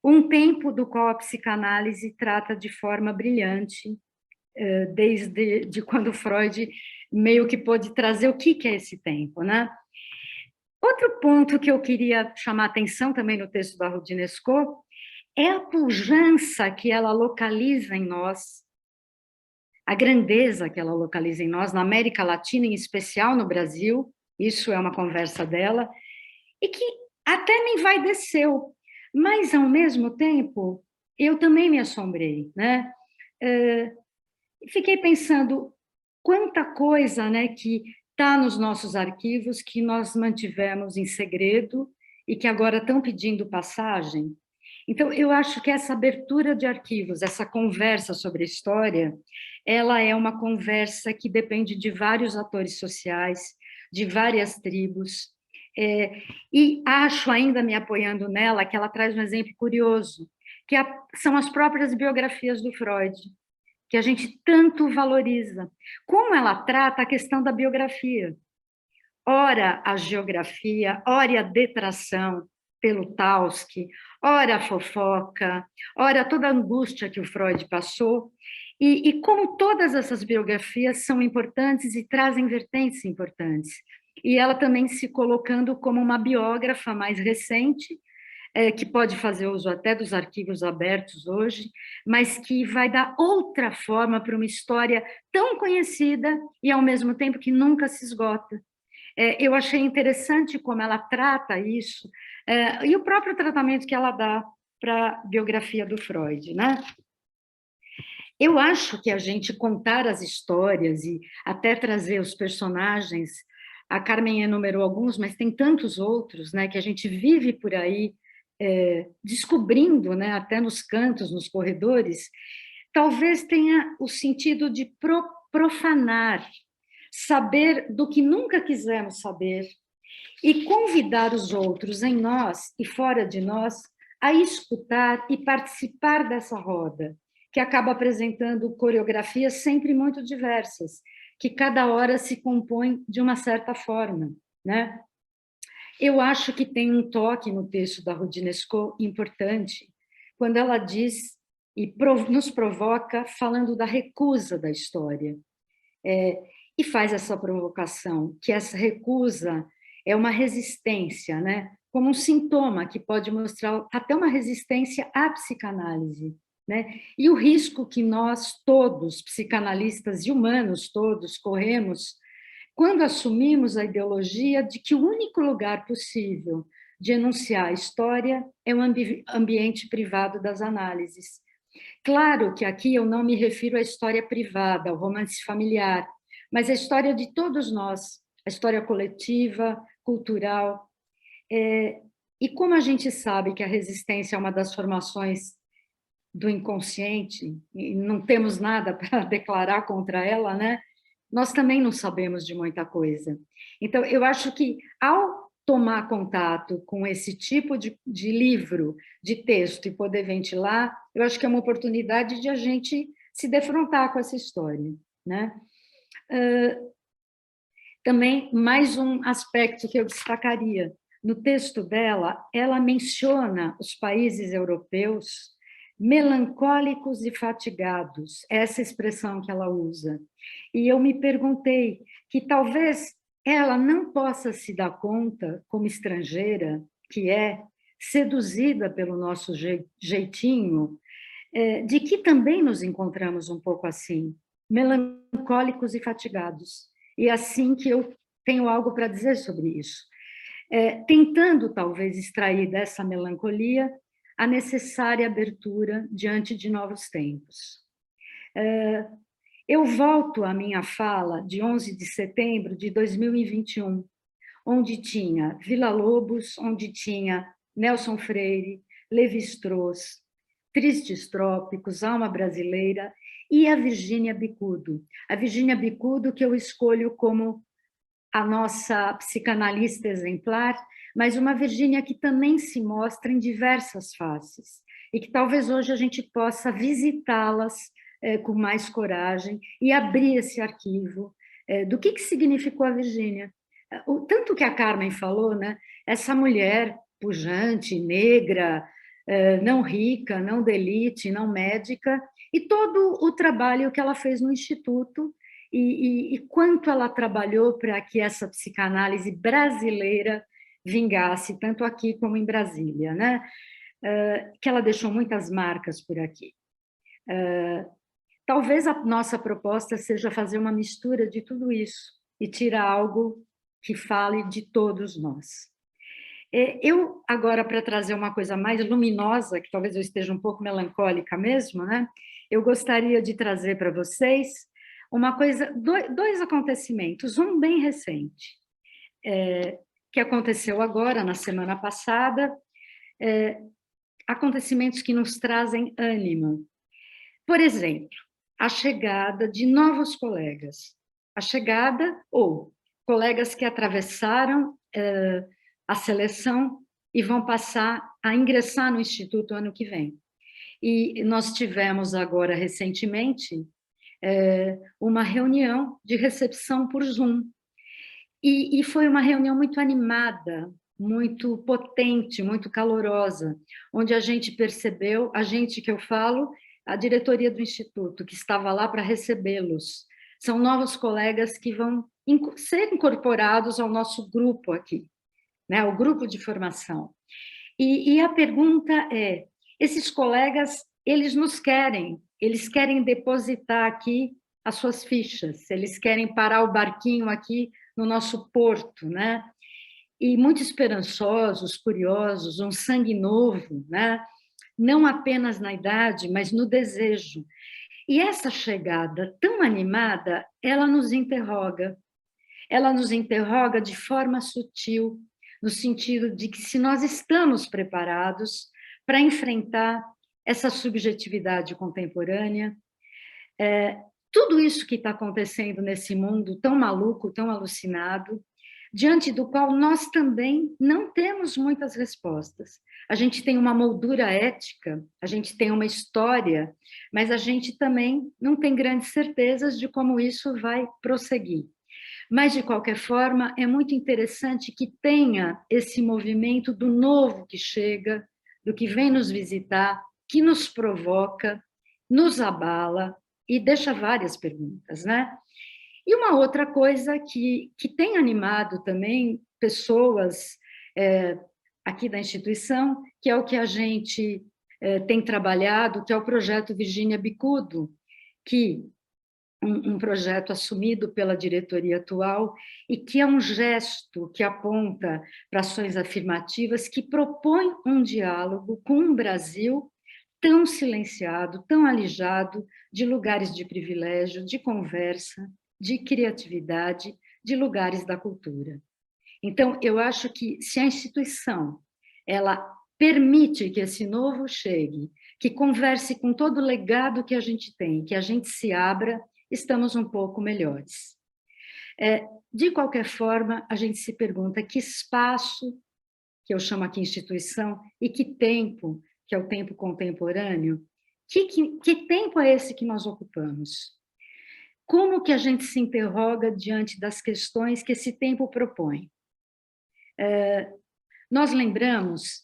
Um tempo do qual a psicanálise trata de forma brilhante, desde quando Freud meio que pôde trazer o que é esse tempo, né? Outro ponto que eu queria chamar atenção também no texto da Roudinesco é a pujança que ela localiza em nós, a grandeza que ela localiza em nós, na América Latina, em especial no Brasil, isso é uma conversa dela, e que até me envaideceu, mas, ao mesmo tempo, eu também me assombrei, né? Fiquei pensando quanta coisa, né, que está nos nossos arquivos que nós mantivemos em segredo e que agora estão pedindo passagem. Então, eu acho que essa abertura de arquivos, essa conversa sobre a história, ela é uma conversa que depende de vários atores sociais, de várias tribos, e acho, ainda me apoiando nela, que ela traz um exemplo curioso, que são as próprias biografias do Freud, que a gente tanto valoriza. Como ela trata a questão da biografia. Ora a geografia, ora a detração pelo Taussky, ora a fofoca, ora toda a angústia que o Freud passou, e como todas essas biografias são importantes e trazem vertentes importantes. E ela também se colocando como uma biógrafa mais recente, que pode fazer uso até dos arquivos abertos hoje, mas que vai dar outra forma para uma história tão conhecida e, ao mesmo tempo, que nunca se esgota. Eu achei interessante como ela trata isso, e o próprio tratamento que ela dá para a biografia do Freud, né? Eu acho que a gente contar as histórias e até trazer os personagens, a Carmen enumerou alguns, mas tem tantos outros, né, que a gente vive por aí descobrindo, né, até nos cantos, nos corredores, talvez tenha o sentido de profanar, saber do que nunca quisemos saber e convidar os outros em nós e fora de nós a escutar e participar dessa roda, que acaba apresentando coreografias sempre muito diversas, que cada hora se compõem de uma certa forma, né? Eu acho que tem um toque no texto da Roudinesco importante, quando ela diz e nos provoca falando da recusa da história. E faz essa provocação, que essa recusa é uma resistência, né? Como um sintoma que pode mostrar até uma resistência à psicanálise, né? E o risco que nós todos, psicanalistas e humanos todos, corremos quando assumimos a ideologia de que o único lugar possível de enunciar a história é o ambiente privado das análises. Claro que aqui eu não me refiro à história privada, ao romance familiar, mas à história de todos nós, a história coletiva, cultural. E como a gente sabe que a resistência é uma das formações do inconsciente, e não temos nada para declarar contra ela, né? Nós também não sabemos de muita coisa. Então, eu acho que, ao tomar contato com esse tipo de livro, de texto, e poder ventilar, eu acho que é uma oportunidade de a gente se defrontar com essa história, né? Também, mais um aspecto que eu destacaria. No texto dela, ela menciona os países europeus melancólicos e fatigados, essa expressão que ela usa. E eu me perguntei que talvez ela não possa se dar conta, como estrangeira, que é seduzida pelo nosso jeitinho, de que também nos encontramos um pouco assim, melancólicos e fatigados. E é assim que eu tenho algo para dizer sobre isso. Tentando, talvez, extrair dessa melancolia a necessária abertura diante de novos tempos. Eu volto à minha fala de 11 de setembro de 2021, onde tinha Villa-Lobos, onde tinha Nelson Freire, Lévi-Strauss, Tristes Trópicos, Alma Brasileira e a Virgínia Bicudo. A Virgínia Bicudo que eu escolho como a nossa psicanalista exemplar, mas uma Virgínia que também se mostra em diversas faces e que talvez hoje a gente possa visitá-las com mais coragem e abrir esse arquivo do que significou a Virgínia. O tanto que a Carmen falou, né? Essa mulher pujante, negra, não rica, não de elite, não médica, e todo o trabalho que ela fez no Instituto e quanto ela trabalhou para que essa psicanálise brasileira vingasse, tanto aqui como em Brasília, né? Que ela deixou muitas marcas por aqui. Talvez a nossa proposta seja fazer uma mistura de tudo isso e tirar algo que fale de todos nós. Eu, agora, para trazer uma coisa mais luminosa, que talvez eu esteja um pouco melancólica mesmo, né? Eu gostaria de trazer para vocês uma coisa, dois acontecimentos, um bem recente, que aconteceu agora, na semana passada, acontecimentos que nos trazem ânimo. Por exemplo, a chegada de novos colegas, a chegada ou colegas que atravessaram a seleção e vão passar a ingressar no Instituto ano que vem. E nós tivemos agora, recentemente, uma reunião de recepção por Zoom. E foi uma reunião muito animada, muito potente, muito calorosa, onde a gente percebeu, a gente que eu falo, a diretoria do Instituto, que estava lá para recebê-los. São novos colegas que vão ser incorporados ao nosso grupo aqui, né? O grupo de formação. E a pergunta é, esses colegas, eles nos querem, eles querem depositar aqui as suas fichas, eles querem parar o barquinho aqui no nosso porto, né? E muito esperançosos, curiosos, um sangue novo, né? Não apenas na idade, mas no desejo. E essa chegada tão animada, ela nos interroga de forma sutil, no sentido de que se nós estamos preparados para enfrentar essa subjetividade contemporânea, tudo isso que está acontecendo nesse mundo tão maluco, tão alucinado, diante do qual nós também não temos muitas respostas. A gente tem uma moldura ética, a gente tem uma história, mas a gente também não tem grandes certezas de como isso vai prosseguir. Mas, de qualquer forma, é muito interessante que tenha esse movimento do novo que chega, do que vem nos visitar, que nos provoca, nos abala e deixa várias perguntas, né? E uma outra coisa que tem animado também pessoas aqui da instituição, que é o que a gente tem trabalhado, que é o projeto Virgínia Bicudo, que um projeto assumido pela diretoria atual e que é um gesto que aponta para ações afirmativas que propõe um diálogo com um Brasil tão silenciado, tão alijado de lugares de privilégio, de conversa, de criatividade, de lugares da cultura. Então, eu acho que se a instituição ela permite que esse novo chegue, que converse com todo o legado que a gente tem, que a gente se abra, estamos um pouco melhores. De qualquer forma, a gente se pergunta que espaço, que eu chamo aqui instituição, e que tempo, que é o tempo contemporâneo, que tempo é esse que nós ocupamos? Como que a gente se interroga diante das questões que esse tempo propõe? Nós lembramos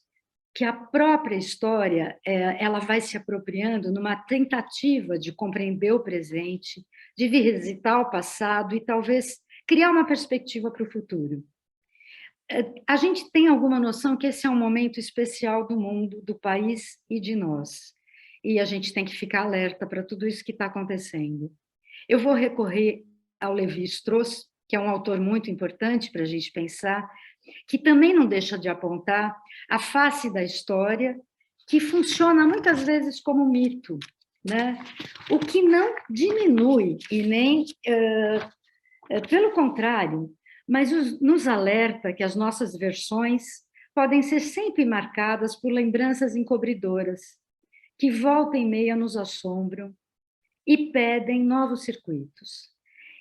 que a própria história ela vai se apropriando numa tentativa de compreender o presente, de visitar o passado e talvez criar uma perspectiva para o futuro. A gente tem alguma noção que esse é um momento especial do mundo, do país e de nós. E a gente tem que ficar alerta para tudo isso que está acontecendo. Eu vou recorrer ao Lévi-Strauss, que é um autor muito importante para a gente pensar, que também não deixa de apontar a face da história, que funciona muitas vezes como mito, né? O que não diminui e nem, pelo contrário, mas nos alerta que as nossas versões podem ser sempre marcadas por lembranças encobridoras, que volta e meia nos assombram e pedem novos circuitos.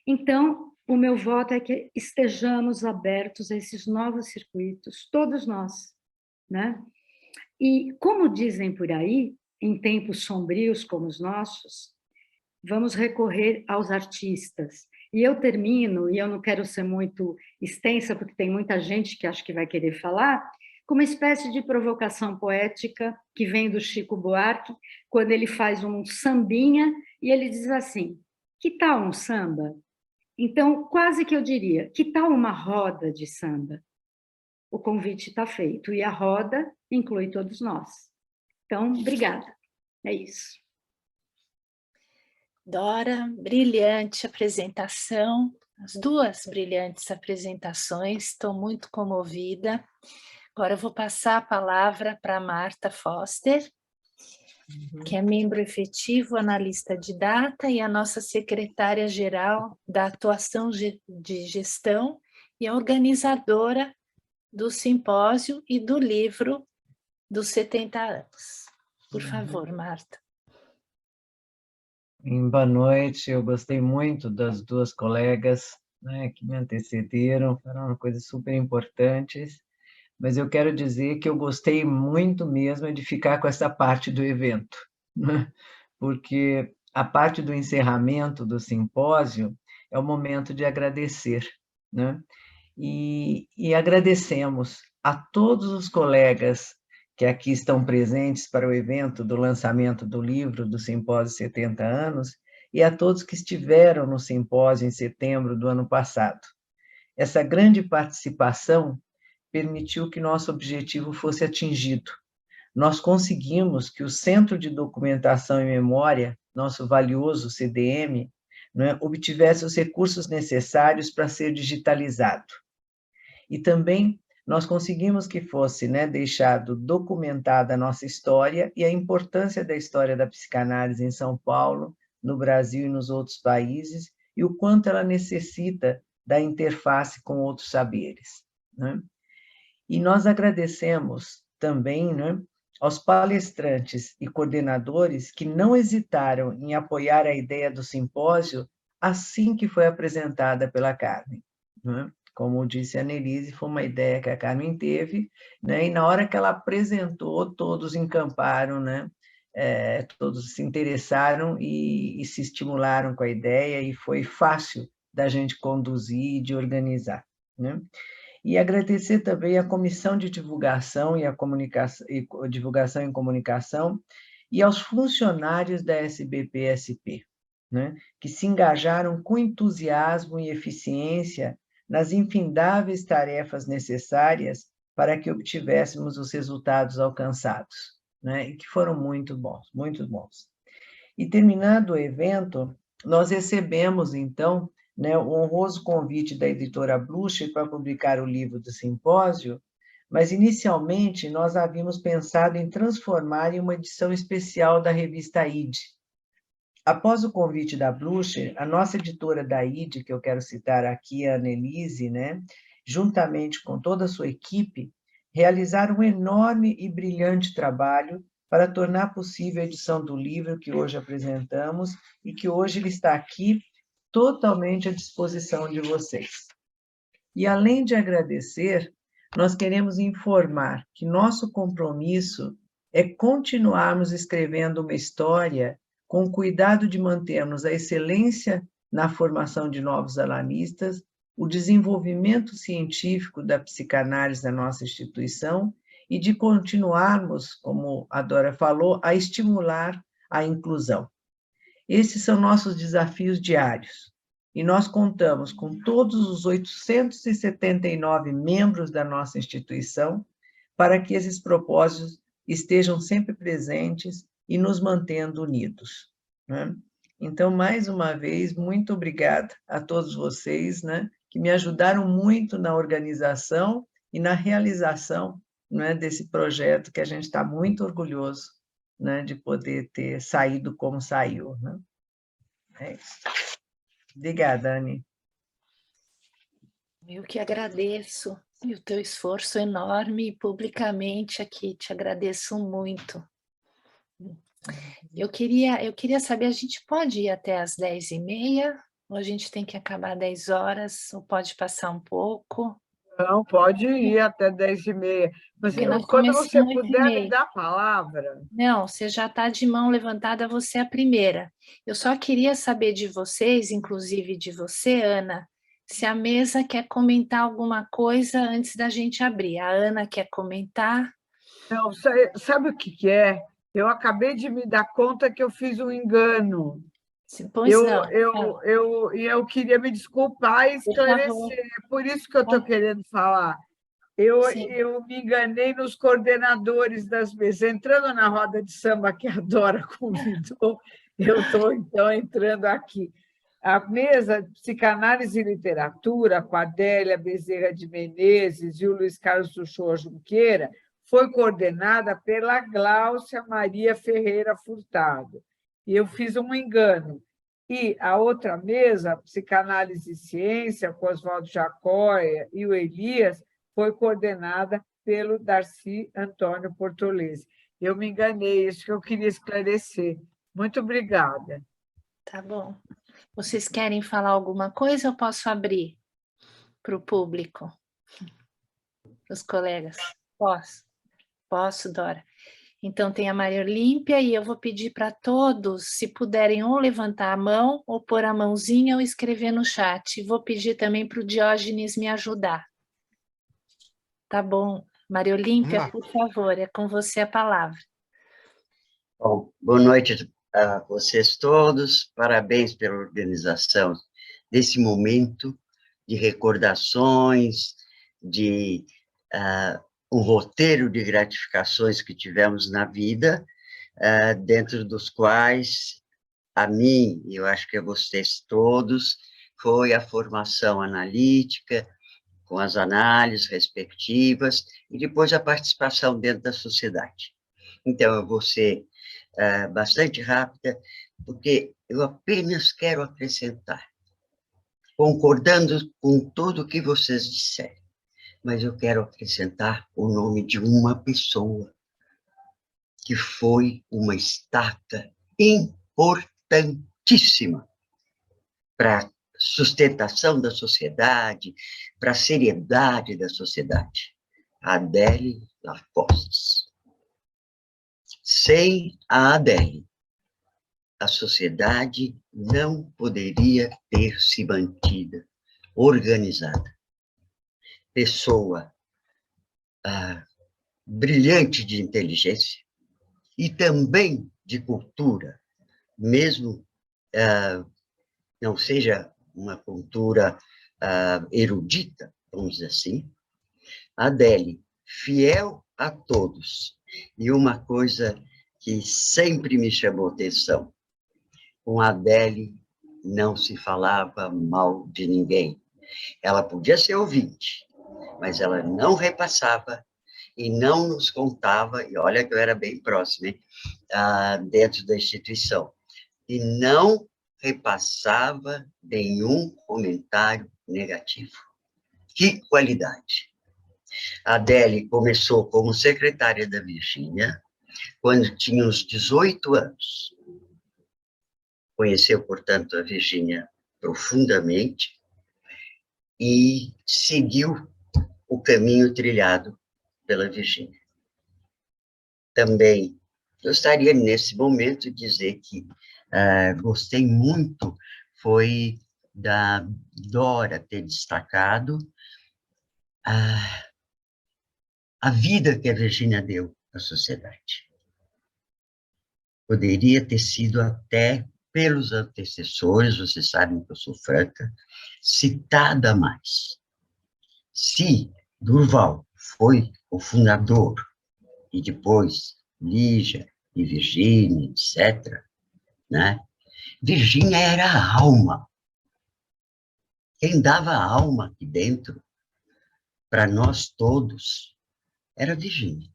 Então, o meu voto é que estejamos abertos a esses novos circuitos, todos nós, né? E, como dizem por aí, em tempos sombrios como os nossos, vamos recorrer aos artistas. E eu termino, e eu não quero ser muito extensa, porque tem muita gente que acho que vai querer falar, com uma espécie de provocação poética que vem do Chico Buarque, quando ele faz um sambinha e ele diz assim: que tal um samba? Então, quase que eu diria, que tal uma roda de samba? O convite está feito, e a roda inclui todos nós. Então, obrigada. É isso. Dora, brilhante apresentação, as duas brilhantes apresentações, estou muito comovida. Agora eu vou passar a palavra para a Marta Foster, que é membro efetivo, analista de data e a nossa secretária-geral da atuação de gestão e organizadora do simpósio e do livro dos 70 anos. Por favor, Marta. Boa noite, eu gostei muito das duas colegas, né, que me antecederam, foram coisas super importantes, mas eu quero dizer que eu gostei muito mesmo de ficar com essa parte do evento, né, porque a parte do encerramento do simpósio é o momento de agradecer, né, e agradecemos a todos os colegas que aqui estão presentes para o evento do lançamento do livro do Simpósio 70 anos, e a todos que estiveram no simpósio em setembro do ano passado. Essa grande participação permitiu que nosso objetivo fosse atingido. Nós conseguimos que o Centro de Documentação e Memória, nosso valioso CDM, né, obtivesse os recursos necessários para ser digitalizado. E também nós conseguimos que fosse, né, deixado documentada a nossa história e a importância da história da psicanálise em São Paulo, no Brasil e nos outros países, e o quanto ela necessita da interface com outros saberes, né? E nós agradecemos também, né, aos palestrantes e coordenadores que não hesitaram em apoiar a ideia do simpósio assim que foi apresentada pela Carmen, né? Como disse a Nelise, foi uma ideia que a Carmen teve, né? E na hora que ela apresentou, todos encamparam, né? Todos se interessaram e se estimularam com a ideia, e foi fácil da gente conduzir e de organizar, né? E agradecer também a Comissão de Divulgação e Divulgação e Comunicação e aos funcionários da SBPSP, né? Que se engajaram com entusiasmo e eficiência nas infindáveis tarefas necessárias para que obtivéssemos os resultados alcançados, né? E que foram muito bons, muito bons. E terminado o evento, nós recebemos, então, né, o honroso convite da editora Blucher para publicar o livro do simpósio, mas inicialmente nós havíamos pensado em transformar em uma edição especial da revista ID. Após o convite da Blucher, a nossa editora da ID, que eu quero citar aqui, a Annelise, né, juntamente com toda a sua equipe, realizaram um enorme e brilhante trabalho para tornar possível a edição do livro que hoje apresentamos e que hoje ele está aqui totalmente à disposição de vocês. E, além de agradecer, nós queremos informar que nosso compromisso é continuarmos escrevendo uma história com o cuidado de mantermos a excelência na formação de novos analistas, o desenvolvimento científico da psicanálise da nossa instituição e de continuarmos, como a Dora falou, a estimular a inclusão. Esses são nossos desafios diários, e nós contamos com todos os 879 membros da nossa instituição para que esses propósitos estejam sempre presentes e nos mantendo unidos, né? Então, mais uma vez, muito obrigada a todos vocês, né, que me ajudaram muito na organização e na realização, né, desse projeto que a gente está muito orgulhoso, né, de poder ter saído como saiu, né? É isso. Obrigada, Anny. Eu que agradeço, e o teu esforço enorme publicamente aqui, te agradeço muito. Eu queria saber, a gente pode ir até às 10h30? Ou a gente tem que acabar às 10 horas? Ou pode passar um pouco? Não, pode ir até 10h30. Mas Porque nós quando você começamos puder me 8h30. dar a palavra, Não, você já está de mão levantada, você é a primeira. Eu só queria saber de vocês, inclusive de você, Ana, se a mesa quer comentar alguma coisa antes da gente abrir. A Ana quer comentar? não, sabe o que que é? Eu acabei de me dar conta que eu fiz um engano. Pois não. E eu queria me desculpar e Por favor. esclarecer. É por isso que eu estou Tá? querendo falar. Sim. Eu me enganei nos coordenadores das mesas. Entrando na roda de samba que a Dora convidou, eu estou, então, entrando aqui. A mesa de Psicanálise e Literatura, com a Adélia Bezerra de Menezes e o Luiz Carlos Uchoa Junqueira, foi coordenada pela Gláucia Maria Ferreira Furtado. E eu fiz um engano. E a outra mesa, Psicanálise e Ciência, com Oswaldo Jacóia e o Elias, foi coordenada pelo Darcy Antônio Portolese. Eu me enganei, isso que eu queria esclarecer. Muito obrigada. Tá bom. Vocês querem falar alguma coisa ou posso abrir para o público? Os colegas? Posso? Posso, Dora. Então, tem a Maria Olímpia e eu vou pedir para todos, se puderem ou levantar a mão, ou pôr a mãozinha, ou escrever no chat. Vou pedir também para o Diógenes me ajudar. Tá bom. Maria Olímpia, por favor, é com você a palavra. Bom, boa noite a vocês todos, parabéns pela organização desse momento de recordações, de um roteiro de gratificações que tivemos na vida, dentro dos quais, a mim, e eu acho que a vocês todos, foi a formação analítica, com as análises respectivas, e depois a participação dentro da sociedade. Então, eu vou ser bastante rápida, porque eu apenas quero acrescentar, concordando com tudo que vocês disseram, mas eu quero acrescentar o nome de uma pessoa que foi uma estaca importantíssima para a sustentação da sociedade, para a seriedade da sociedade, Adélie Lacoste. Sem a Adélie, a sociedade não poderia ter se mantida organizada. Pessoa brilhante de inteligência e também de cultura, mesmo não seja uma cultura erudita, vamos dizer assim. Adélie, fiel a todos. E uma coisa que sempre me chamou atenção, com a Adélie não se falava mal de ninguém. Ela podia ser ouvinte, mas ela não repassava e não nos contava, e olha que eu era bem próximo, hein, dentro da instituição, e não repassava nenhum comentário negativo. Que qualidade! A Adélie começou como secretária da Virgínia, quando tinha uns 18 anos. Conheceu, portanto, a Virgínia profundamente e seguiu o caminho trilhado pela Virgínia. Também gostaria, nesse momento, de dizer que gostei muito, foi da Dora ter destacado a vida que a Virgínia deu à sociedade. Poderia ter sido até pelos antecessores, vocês sabem que eu sou franca, citada mais. Se Durval foi o fundador, e depois Lígia e Virgínia, etc., né? Virgínia era a alma. Quem dava a alma aqui dentro, para nós todos, era Virgínia.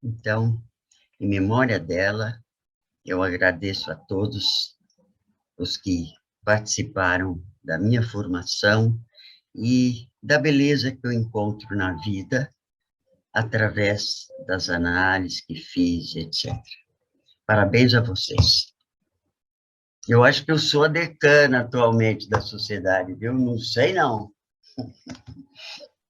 Então, em memória dela, eu agradeço a todos os que participaram da minha formação e da beleza que eu encontro na vida através das análises que fiz, etc. Parabéns a vocês. Eu acho que eu sou a decana atualmente da sociedade, viu? Não sei, não.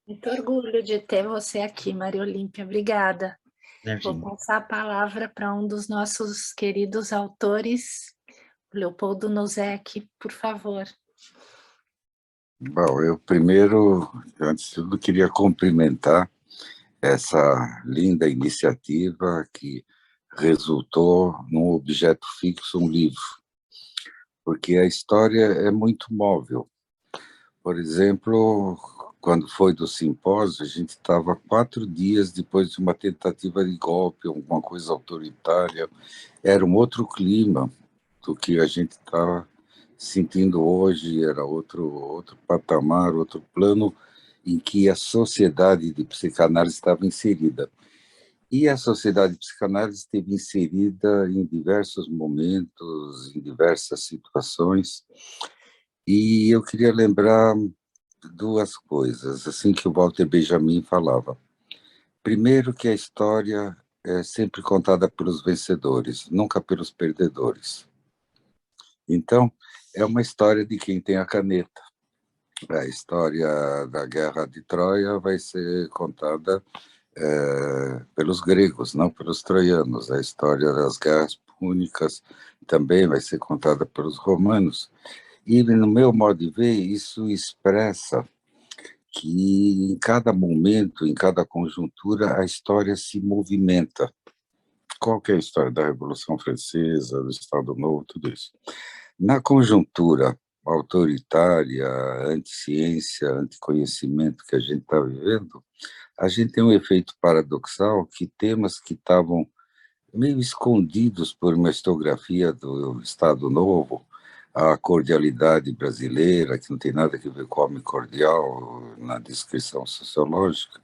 Muito orgulho de ter você aqui, Maria Olímpia. Obrigada. Vou Imagina. passar a palavra para um dos nossos queridos autores, Leopoldo Nozek, por favor. Bom, eu primeiro, antes de tudo, queria cumprimentar essa linda iniciativa que resultou num objeto fixo, um livro, porque a história é muito móvel. Por exemplo, quando foi do simpósio, a gente estava 4 dias depois de uma tentativa de golpe, alguma coisa autoritária, era um outro clima do que a gente está sentindo hoje, era outro patamar, outro plano em que a sociedade de psicanálise estava inserida. E a sociedade de psicanálise esteve inserida em diversos momentos, em diversas situações, e eu queria lembrar 2 coisas, assim que o Walter Benjamin falava. Primeiro, que a história é sempre contada pelos vencedores, nunca pelos perdedores. Então, é uma história de quem tem a caneta. A história da Guerra de Troia vai ser contada pelos gregos, não pelos troianos. A história das guerras púnicas também vai ser contada pelos romanos. E, no meu modo de ver, isso expressa que em cada momento, em cada conjuntura, a história se movimenta. Qual que é a história da Revolução Francesa, do Estado Novo, tudo isso? Na conjuntura autoritária, anti-ciência, anti-conhecimento que a gente está vivendo, a gente tem um efeito paradoxal que temas que estavam meio escondidos por uma historiografia do Estado Novo, a cordialidade brasileira, que não tem nada a ver com homem cordial na descrição sociológica,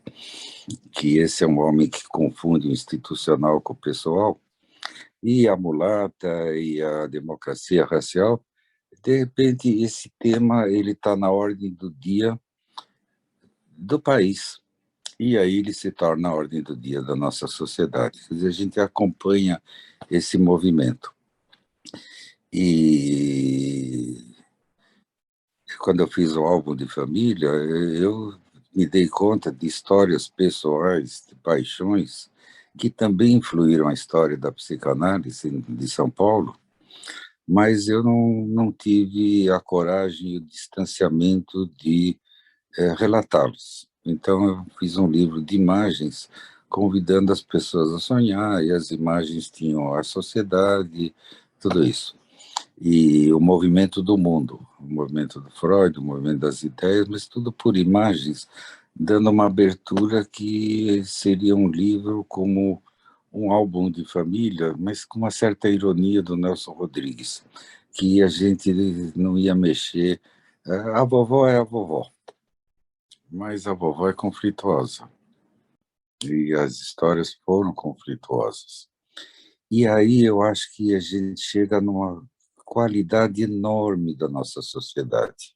que esse é um homem que confunde o institucional com o pessoal, e a mulata e a democracia racial. De repente, esse tema ele está na ordem do dia do país. E aí ele se torna a ordem do dia da nossa sociedade. Quer dizer, a gente acompanha esse movimento. E quando eu fiz o álbum de família, eu me dei conta de histórias pessoais, de paixões, que também influíram a história da psicanálise de São Paulo, mas eu não tive a coragem e o distanciamento de relatá-los. Então, eu fiz um livro de imagens, convidando as pessoas a sonhar, e as imagens tinham a sociedade, tudo isso. E o movimento do mundo, o movimento do Freud, o movimento das ideias, mas tudo por imagens, dando uma abertura que seria um livro como um álbum de família, mas com uma certa ironia do Nelson Rodrigues, que a gente não ia mexer. A vovó é a vovó, mas a vovó é conflituosa, e as histórias foram conflituosas. E aí eu acho que a gente chega numa qualidade enorme da nossa sociedade,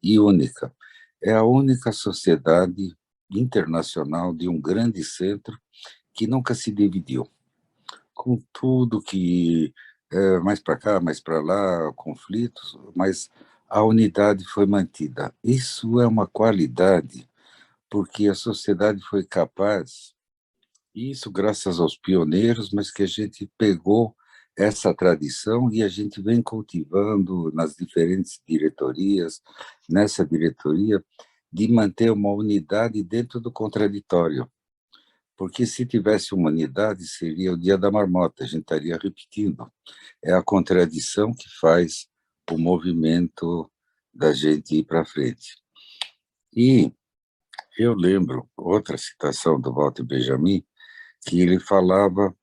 e única. É a única sociedade internacional de um grande centro que nunca se dividiu, com tudo que mais para cá, mais para lá, conflitos, mas a unidade foi mantida. Isso é uma qualidade, porque a sociedade foi capaz, isso graças aos pioneiros, mas que a gente pegou essa tradição e a gente vem cultivando nas diferentes diretorias, nessa diretoria, de manter uma unidade dentro do contraditório. Porque se tivesse uma unidade, seria o dia da marmota, a gente estaria repetindo. É a contradição que faz o movimento da gente ir para frente. E eu lembro outra citação do Walter Benjamin, que ele falava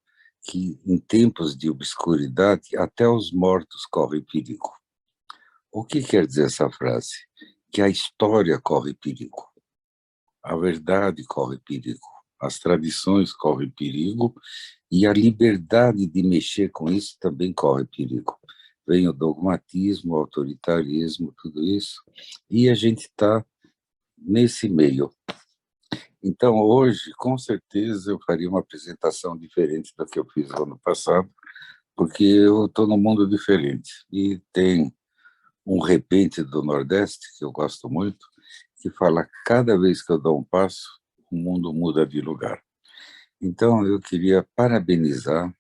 que em tempos de obscuridade até os mortos correm perigo. O que quer dizer essa frase? Que a história corre perigo, a verdade corre perigo, as tradições correm perigo e a liberdade de mexer com isso também corre perigo. Vem o dogmatismo, o autoritarismo, tudo isso, e a gente está nesse meio. Então, hoje, com certeza, eu faria uma apresentação diferente da que eu fiz no ano passado, porque eu estou num mundo diferente. E tem um repente do Nordeste, que eu gosto muito, que fala: cada vez que eu dou um passo, o mundo muda de lugar. Então, eu queria parabenizar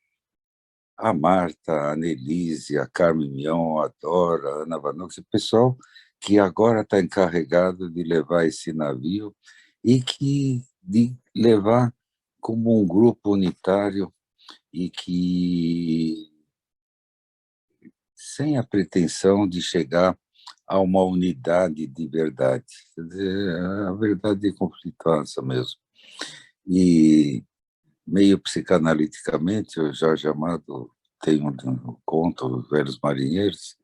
a Marta, a Nelise, a Carmen Mion, a Dora, a Ana Vanucci, o pessoal que agora está encarregado de levar esse navio e de levar como um grupo unitário e que sem a pretensão de chegar a uma unidade de verdade. Quer dizer, a verdade é conflituosa mesmo. E, meio psicanaliticamente, o Jorge Amado tem um conto, Os Velhos Marinheiros,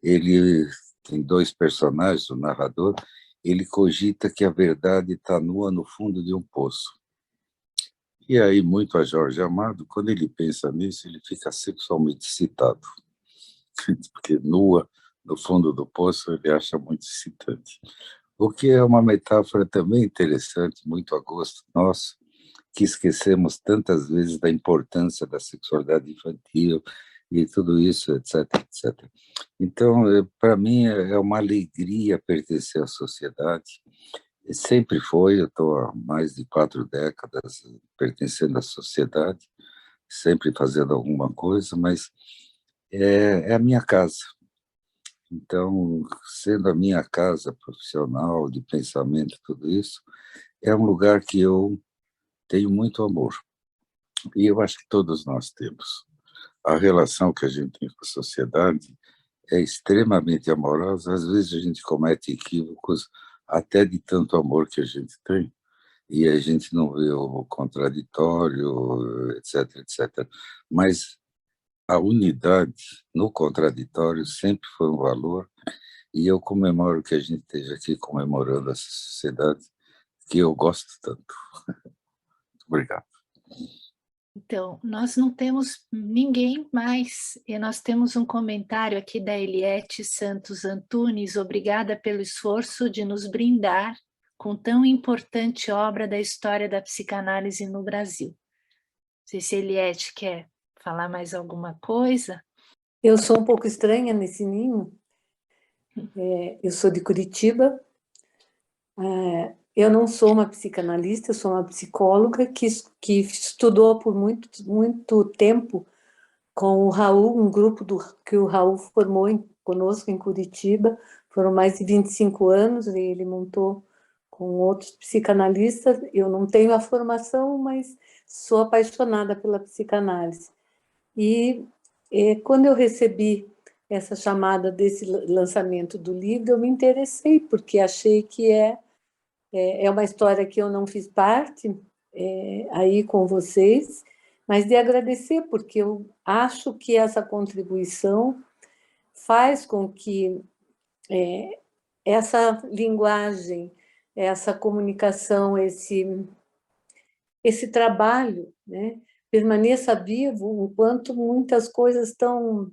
ele tem dois personagens, o narrador, ele cogita que a verdade está nua no fundo de um poço. E aí, muito a Jorge Amado, quando ele pensa nisso, ele fica sexualmente excitado, porque nua no fundo do poço ele acha muito excitante. O que é uma metáfora também interessante, muito a gosto nosso, que esquecemos tantas vezes da importância da sexualidade infantil e tudo isso, etc, etc. Então, para mim, é uma alegria pertencer à sociedade. Sempre foi, eu estou há mais de 4 décadas pertencendo à sociedade, sempre fazendo alguma coisa, mas é a minha casa. Então, sendo a minha casa profissional, de pensamento, tudo isso, é um lugar que eu tenho muito amor. E eu acho que todos nós temos. A relação que a gente tem com a sociedade é extremamente amorosa. Às vezes a gente comete equívocos até de tanto amor que a gente tem, e a gente não vê o contraditório, etc, etc. Mas a unidade no contraditório sempre foi um valor, e eu comemoro que a gente esteja aqui comemorando essa sociedade que eu gosto tanto. Muito obrigado. Então, nós não temos ninguém mais, e nós temos um comentário aqui da Eliette Santos Antunes: obrigada pelo esforço de nos brindar com tão importante obra da história da psicanálise no Brasil. Não sei se a Eliette quer falar mais alguma coisa. Eu sou um pouco estranha nesse ninho. Eu sou de Curitiba. Eu não sou uma psicanalista, eu sou uma psicóloga que estudou por muito tempo com o Raul, um grupo que o Raul formou conosco em Curitiba. Foram mais de 25 anos, e ele montou com outros psicanalistas. Eu não tenho a formação, mas sou apaixonada pela psicanálise. E quando eu recebi essa chamada desse lançamento do livro, eu me interessei, porque achei que é uma história que eu não fiz parte aí com vocês, mas de agradecer, porque eu acho que essa contribuição faz com que essa linguagem, essa comunicação, esse trabalho, né, permaneça vivo, enquanto muitas coisas estão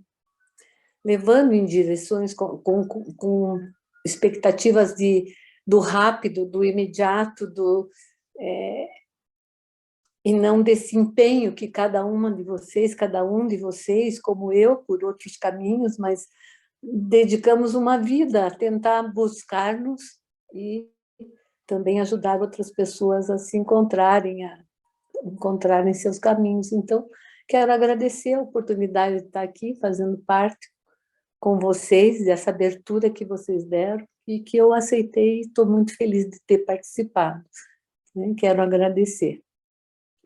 levando em direções com expectativas do rápido, do imediato, e não desse empenho que cada um de vocês, como eu, por outros caminhos, mas dedicamos uma vida a tentar buscar-nos e também ajudar outras pessoas a se encontrarem seus caminhos. Então, quero agradecer a oportunidade de estar aqui fazendo parte com vocês, dessa abertura que vocês deram e que eu aceitei, e estou muito feliz de ter participado. Né? Quero agradecer.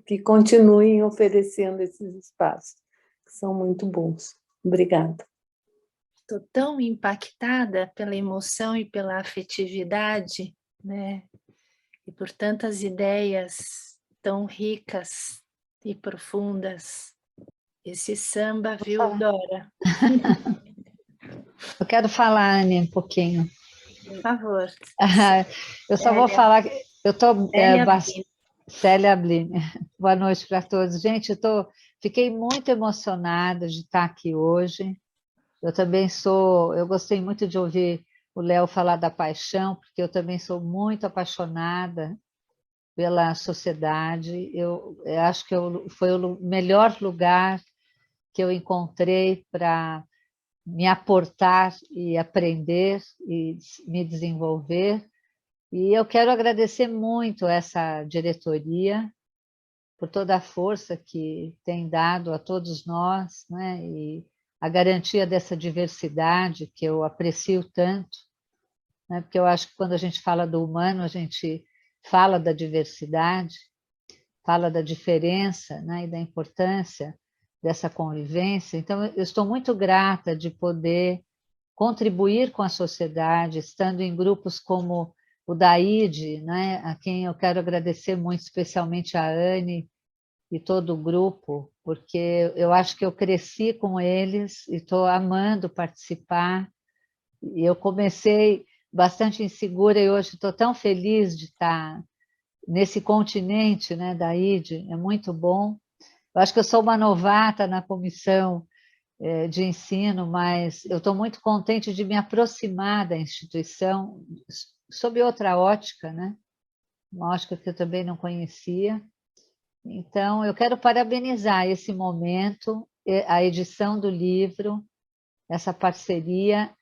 Que continuem oferecendo esses espaços, que são muito bons. Obrigada. Estou tão impactada pela emoção e pela afetividade, né? E por tantas ideias tão ricas e profundas. Esse samba, viu, Dora? Eu quero falar, Anne, um pouquinho. Por favor. Eu só vou falar, eu estou... Célia Blin. Boa noite para todos. Gente, fiquei muito emocionada de estar aqui hoje. Eu também eu gostei muito de ouvir o Léo falar da paixão, porque eu também sou muito apaixonada pela sociedade. Eu acho que foi o melhor lugar que eu encontrei para me aportar e aprender e me desenvolver. E eu quero agradecer muito essa diretoria por toda a força que tem dado a todos nós, né? E a garantia dessa diversidade que eu aprecio tanto, né? Porque eu acho que quando a gente fala do humano, a gente fala da diversidade, fala da diferença, né? E da importância dessa convivência. Então, eu estou muito grata de poder contribuir com a sociedade, estando em grupos como o da IDE, né? A quem eu quero agradecer muito, especialmente a Anne e todo o grupo, porque eu acho que eu cresci com eles e estou amando participar. E eu comecei bastante insegura e hoje estou tão feliz de estar nesse continente, né, da IDE, é muito bom. Eu acho que eu sou uma novata na comissão de ensino, mas eu estou muito contente de me aproximar da instituição sob outra ótica, né? Uma ótica que eu também não conhecia. Então, eu quero parabenizar esse momento, a edição do livro, essa parceria.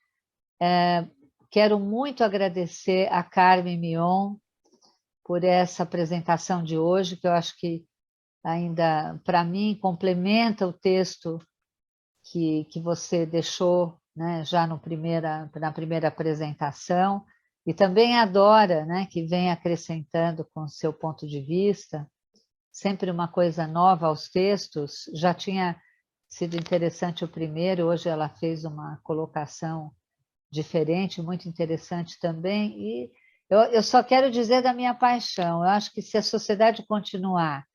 Quero muito agradecer a Carmen Mion por essa apresentação de hoje, que eu acho que ainda, para mim, complementa o texto que você deixou, né, já na primeira apresentação, e também a Dora, né, que vem acrescentando com o seu ponto de vista, sempre uma coisa nova aos textos. Já tinha sido interessante o primeiro, hoje ela fez uma colocação diferente, muito interessante também, e eu só quero dizer da minha paixão. Eu acho que se a sociedade continuar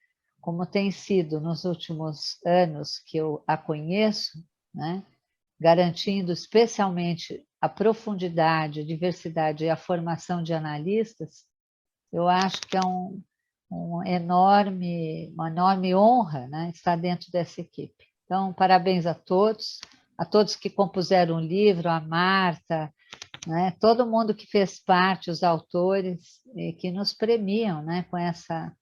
como tem sido nos últimos anos que eu a conheço, né, garantindo especialmente a profundidade, a diversidade e a formação de analistas, eu acho que é uma enorme honra, né, estar dentro dessa equipe. Então, parabéns a todos que compuseram o livro, a Marta, né, todo mundo que fez parte, os autores, e que nos premiam, né, com essa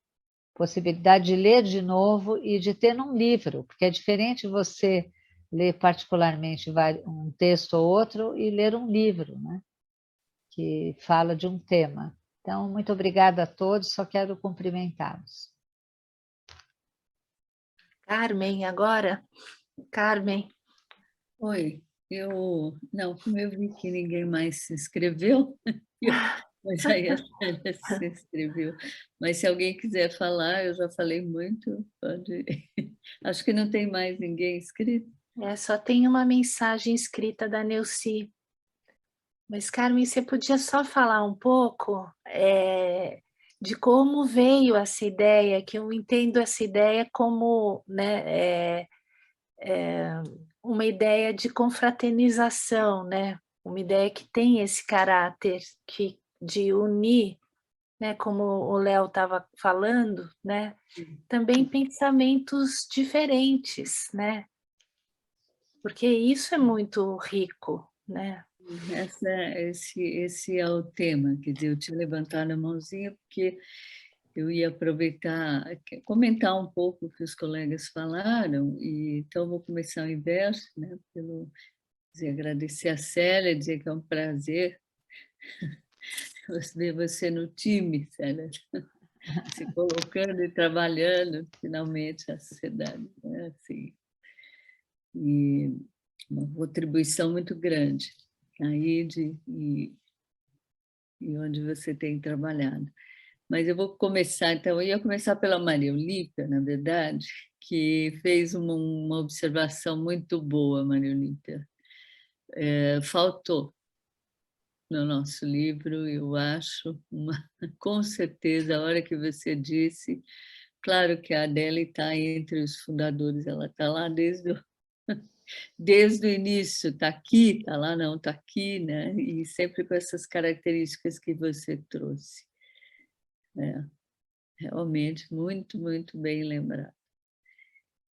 possibilidade de ler de novo e de ter num livro, porque é diferente você ler particularmente um texto ou outro e ler um livro, né, que fala de um tema. Então, muito obrigada a todos, só quero cumprimentá-los. Carmen, agora. Carmen. Oi, como eu vi que ninguém mais se inscreveu, mas aí a Célia se inscreveu. Mas se alguém quiser falar, eu já falei muito, pode. Acho que não tem mais ninguém inscrito. Só tem uma mensagem escrita da Neuci. Mas, Carmen, você podia só falar um pouco de como veio essa ideia, que eu entendo essa ideia como, né, uma ideia de confraternização, né? Uma ideia que tem esse caráter de unir, né? Como o Léo estava falando, né? Também pensamentos diferentes, né? Porque isso é muito rico, né? Esse é o tema, quer dizer, eu tinha levantado a mãozinha porque eu ia aproveitar, comentar um pouco o que os colegas falaram, e então vou começar o inverso, né, agradecer a Célia, dizer que é um prazer ver você no time, Célia, se colocando e trabalhando finalmente a sociedade, né, assim, e uma contribuição muito grande aí e onde você tem trabalhado. Mas eu vou começar, então, eu ia começar pela Maria Olímpia, na verdade, que fez uma observação muito boa, Maria Olímpia. Faltou no nosso livro, eu acho, com certeza, a hora que você disse, claro que a Adélia está entre os fundadores, ela está lá desde o início, está aqui, está lá, não, está aqui, né? E sempre com essas características que você trouxe. Realmente, muito, muito bem lembrado.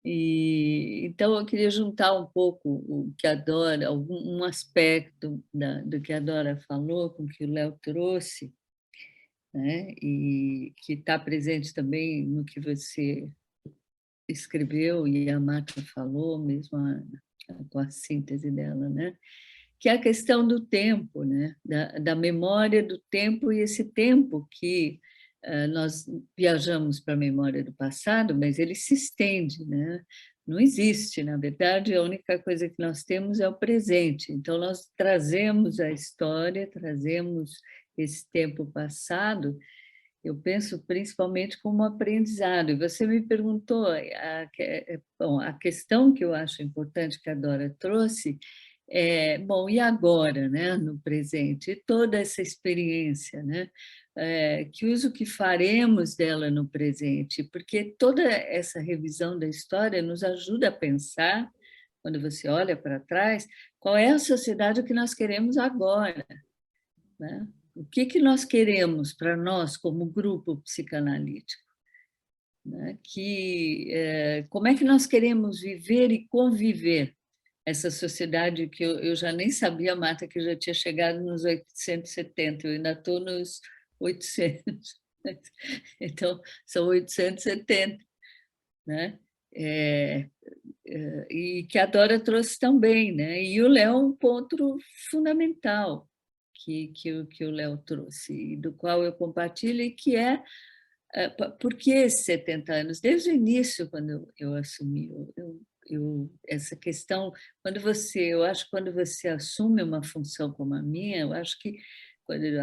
E, então, eu queria juntar um pouco o que a Dora, um aspecto do que a Dora falou com o que o Léo trouxe, né? E que está presente também no que você escreveu e a Marta falou, mesmo com a síntese dela, né? Que é a questão do tempo, né? Da memória do tempo, e esse tempo que nós viajamos para a memória do passado, mas ele se estende, né? Não existe, na verdade, a única coisa que nós temos é o presente. Então, nós trazemos a história, trazemos esse tempo passado, eu penso principalmente como aprendizado. E você me perguntou, bom, a questão que eu acho importante que a Dora trouxe bom, e agora, né, no presente? E toda essa experiência, né? Que uso que faremos dela no presente? Porque toda essa revisão da história nos ajuda a pensar, quando você olha para trás, qual é a sociedade que nós queremos agora, né? O que nós queremos para nós como grupo psicanalítico? Né? Como é que nós queremos viver e conviver essa sociedade que eu já nem sabia, Marta, que eu já tinha chegado nos 870, eu ainda estou nos 800. Então, são 870, né? E que a Dora trouxe também, né? E o Léo um ponto fundamental que o Léo trouxe, e do qual eu compartilho, e que por que esses 70 anos? Desde o início, quando eu assumi, essa questão, eu acho que quando você assume uma função como a minha, eu acho que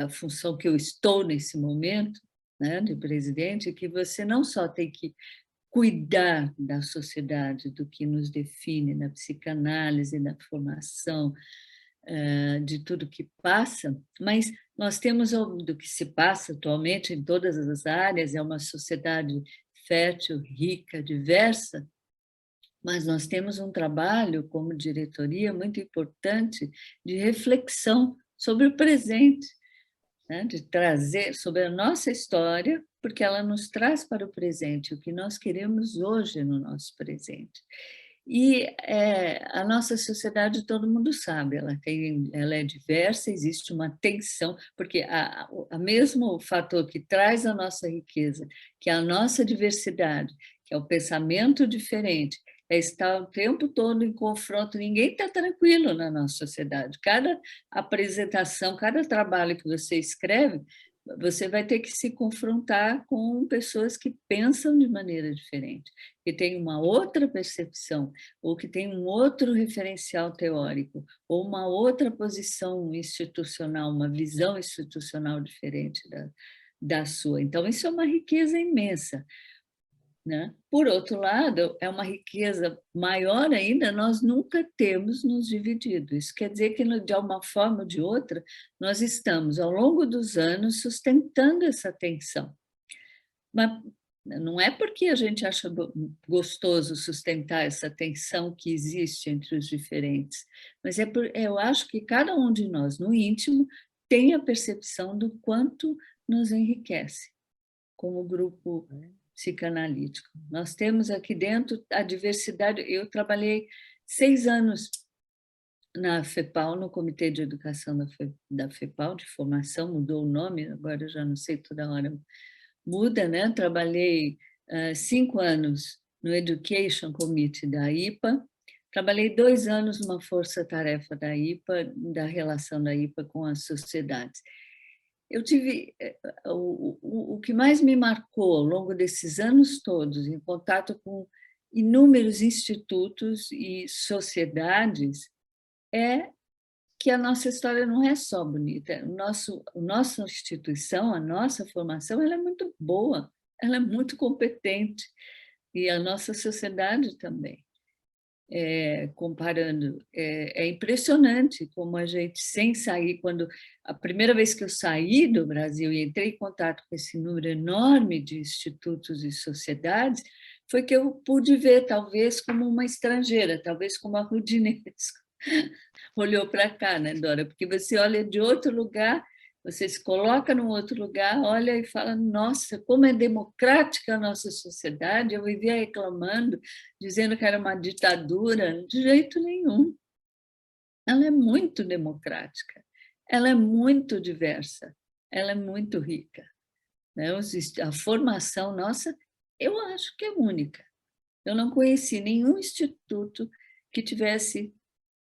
a função que eu estou nesse momento, né, de presidente, que você não só tem que cuidar da sociedade, do que nos define na psicanálise, na formação, de tudo que passa, mas nós temos do que se passa atualmente em todas as áreas, é uma sociedade fértil, rica, diversa, mas nós temos um trabalho como diretoria muito importante de reflexão sobre o presente, né? De trazer sobre a nossa história, porque ela nos traz para o presente, o que nós queremos hoje no nosso presente. E a nossa sociedade, todo mundo sabe, ela é diversa, existe uma tensão, porque o mesmo fator que traz a nossa riqueza, que é a nossa diversidade, que é o pensamento diferente, é estar o tempo todo em confronto, ninguém está tranquilo na nossa sociedade. Cada apresentação, cada trabalho que você escreve, você vai ter que se confrontar com pessoas que pensam de maneira diferente, que têm uma outra percepção, ou que têm um outro referencial teórico, ou uma outra posição institucional, uma visão institucional diferente da sua. Então, isso é uma riqueza imensa, né? Por outro lado, é uma riqueza maior ainda, nós nunca temos nos dividido. Isso quer dizer que, de uma forma ou de outra, nós estamos, ao longo dos anos, sustentando essa tensão. Mas não é porque a gente acha gostoso sustentar essa tensão que existe entre os diferentes, mas eu acho que cada um de nós, no íntimo, tem a percepção do quanto nos enriquece como grupo psicanalítico. Nós temos aqui dentro a diversidade. Eu trabalhei 6 anos na FEPAL, no Comitê de Educação da FEPAL, de formação, mudou o nome, agora eu já não sei, toda hora muda, né? Trabalhei 5 anos no Education Committee da IPA, trabalhei 2 anos numa força-tarefa da IPA, da relação da IPA com as sociedades. Eu tive o que mais me marcou ao longo desses anos todos, em contato com inúmeros institutos e sociedades, é que a nossa história não é só bonita. Nossa instituição, a nossa formação, ela é muito boa, ela é muito competente, e a nossa sociedade também. Comparando, é impressionante como a gente, sem sair, a primeira vez que eu saí do Brasil e entrei em contato com esse número enorme de institutos e sociedades, foi que eu pude ver, talvez, como uma estrangeira, talvez como a Rudinesco olhou para cá, né, Dora? Porque você olha de outro lugar, Você se coloca num outro lugar, olha e fala, nossa, como é democrática a nossa sociedade. Eu vivia reclamando, dizendo que era uma ditadura. De jeito nenhum. Ela é muito democrática, ela é muito diversa, ela é muito rica, né? A formação nossa, eu acho que é única. Eu não conheci nenhum instituto que tivesse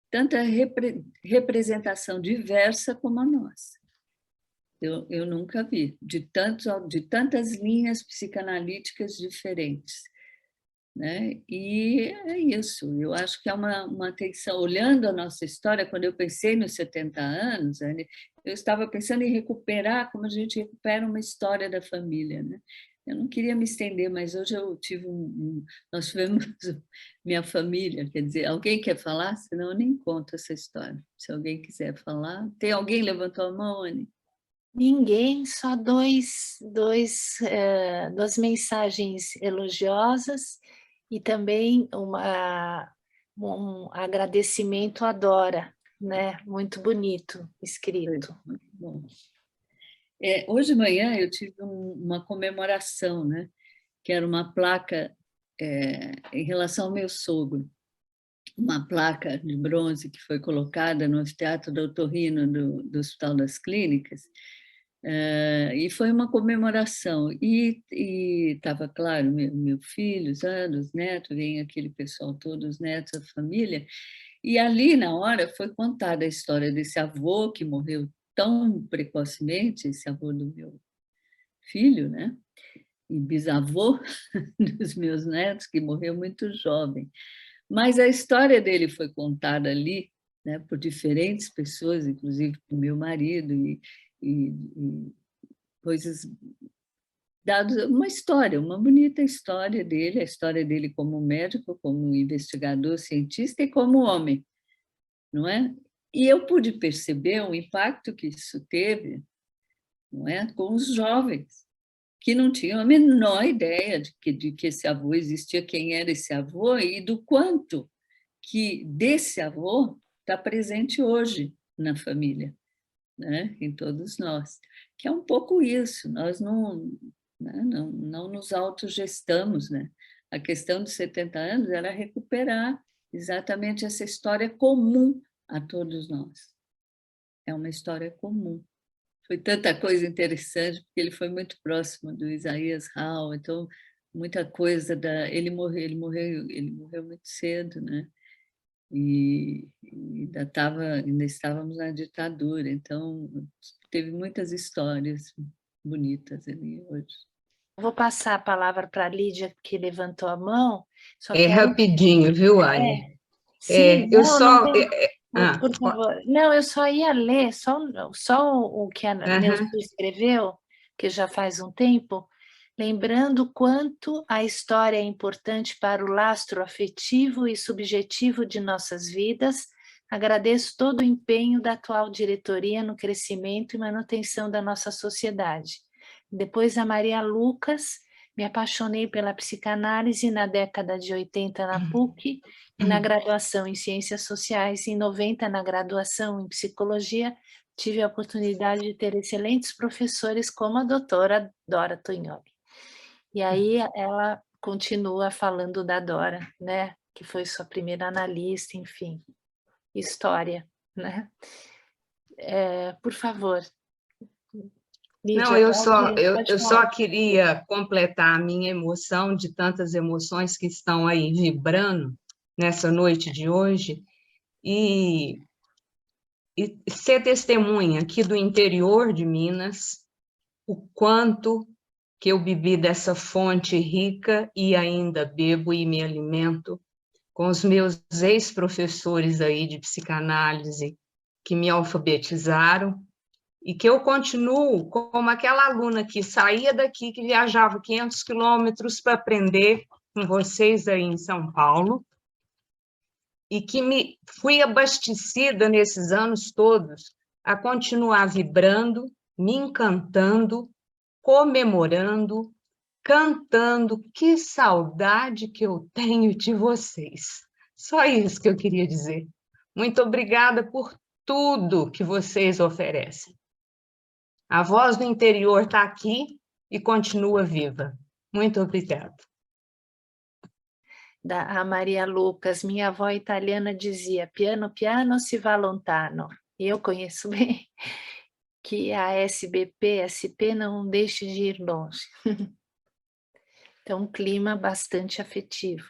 tanta representação diversa como a nossa. Eu nunca vi, de tantas linhas psicanalíticas diferentes, né? E é isso, eu acho que é uma atenção, olhando a nossa história, quando eu pensei nos 70 anos, Anne, eu estava pensando em recuperar, como a gente recupera uma história da família, né? Eu não queria me estender, mas hoje eu tive nós tivemos minha família, quer dizer, alguém quer falar? Senão eu nem conto essa história. Se alguém quiser falar. Tem alguém levantou a mão, Anne? Ninguém, só duas mensagens elogiosas e também um agradecimento à Dora, né? Muito bonito escrito. Muito bom. Hoje de manhã eu tive uma comemoração, né? Que era uma placa em relação ao meu sogro, uma placa de bronze que foi colocada no anfiteatro do Otorrino do Hospital das Clínicas, e foi uma comemoração. E estava, claro, meu filho, os netos, vem aquele pessoal todo, os netos, a família, e ali, na hora, foi contada a história desse avô que morreu tão precocemente, esse avô do meu filho, né? E bisavô dos meus netos, que morreu muito jovem. Mas a história dele foi contada ali, né, por diferentes pessoas, inclusive por meu marido, e coisas dadas, uma história, uma bonita história dele, a história dele como médico, como investigador, cientista e como homem, não é? E eu pude perceber o impacto que isso teve, não é, com os jovens, que não tinham a menor ideia de que esse avô existia, quem era esse avô e do quanto que desse avô está presente hoje na família, né? Em todos nós. Que é um pouco isso, nós não nos autogestamos, né? A questão dos 70 anos era recuperar exatamente essa história comum a todos nós. É uma história comum. Foi tanta coisa interessante, porque ele foi muito próximo do Isaías Hall, então muita coisa ele morreu muito cedo, né? E ainda estávamos na ditadura, então teve muitas histórias bonitas ali hoje. Vou passar a palavra para a Lídia, que levantou a mão. Rapidinho, viu, Anne? Sim, Eu não, só... por favor. Não, eu só ia ler, só o que a Neuza escreveu, que já faz um tempo, lembrando quanto a história é importante para o lastro afetivo e subjetivo de nossas vidas. Agradeço todo o empenho da atual diretoria no crescimento e manutenção da nossa sociedade. Depois a Maria Lucas, me apaixonei pela psicanálise na década de 80 na PUC e na graduação em Ciências Sociais, em 90 na graduação em Psicologia, tive a oportunidade de ter excelentes professores como a doutora Dora Tognoli. E aí ela continua falando da Dora, né, que foi sua primeira analista, enfim, história, né? Por favor. Lídia, não, eu só queria completar a minha emoção de tantas emoções que estão aí vibrando nessa noite de hoje e ser testemunha aqui do interior de Minas, o quanto que eu bebi dessa fonte rica e ainda bebo e me alimento com os meus ex-professores aí de psicanálise que me alfabetizaram e que eu continuo como aquela aluna que saía daqui, que viajava 500 quilômetros para aprender com vocês aí em São Paulo, e que fui abastecida nesses anos todos a continuar vibrando, me encantando, comemorando, cantando. Que saudade que eu tenho de vocês. Só isso que eu queria dizer. Muito obrigada por tudo que vocês oferecem. A voz do interior está aqui e continua viva. Muito obrigada. A Maria Lucas, minha avó italiana dizia, piano piano si va lontano. E eu conheço bem que a SBP, SP não deixe de ir longe. Então, um clima bastante afetivo.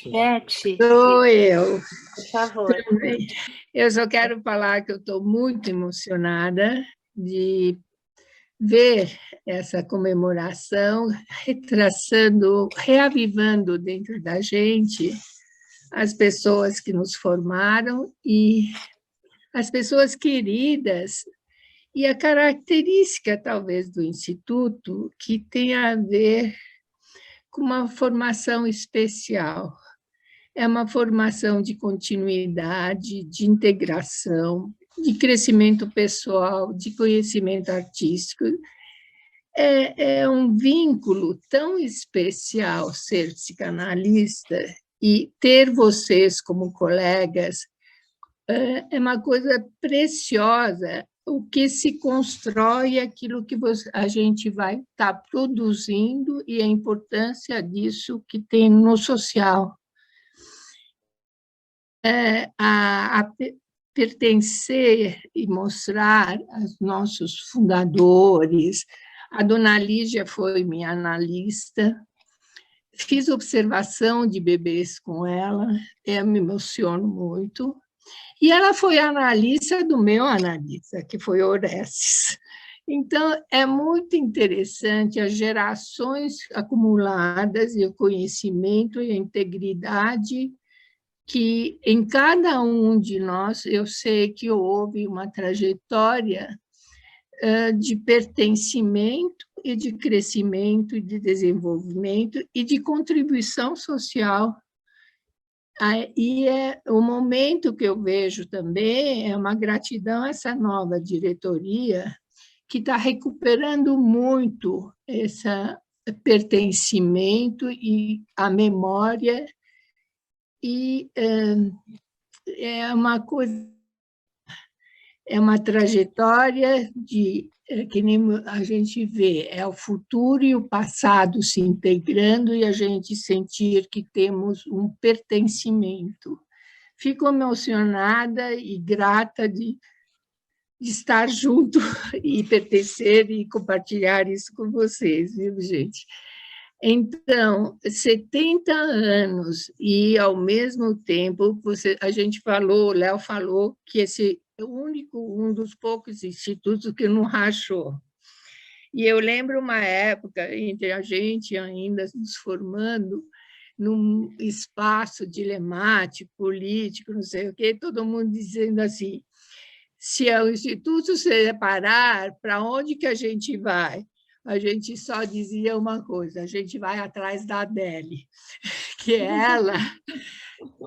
Beth, Sou eu. por favor. Também. Eu só quero falar que eu estou muito emocionada de ver essa comemoração retraçando, reavivando dentro da gente as pessoas que nos formaram e as pessoas queridas e a característica, talvez, do Instituto que tem a ver com uma formação especial. É uma formação de continuidade, de integração, de crescimento pessoal, de conhecimento artístico. É um vínculo tão especial ser psicanalista e ter vocês como colegas é uma coisa preciosa. O que se constrói é aquilo que a gente vai estar produzindo e a importância disso que tem no social. A pertencer e mostrar aos nossos fundadores. A dona Lígia foi minha analista, fiz observação de bebês com ela, eu me emociono muito. E ela foi analista do meu analista, que foi Orestes. Então, é muito interessante as gerações acumuladas e o conhecimento e a integridade que em cada um de nós, eu sei que houve uma trajetória de pertencimento e de crescimento e de desenvolvimento e de contribuição social. E o momento que eu vejo também é uma gratidão a essa nova diretoria que está recuperando muito esse pertencimento e a memória. E é uma coisa, é uma trajetória que nem a gente vê, é o futuro e o passado se integrando e a gente sentir que temos um pertencimento. Fico emocionada e grata de estar junto e pertencer e compartilhar isso com vocês, viu, gente? Então, 70 anos e, ao mesmo tempo, a gente falou, o Léo falou que esse é um dos poucos institutos que não rachou. E eu lembro uma época entre a gente ainda nos formando num espaço dilemático, político, não sei o quê, todo mundo dizendo assim, se o instituto se separar, para onde que a gente vai? A gente só dizia uma coisa, a gente vai atrás da Adele, que ela,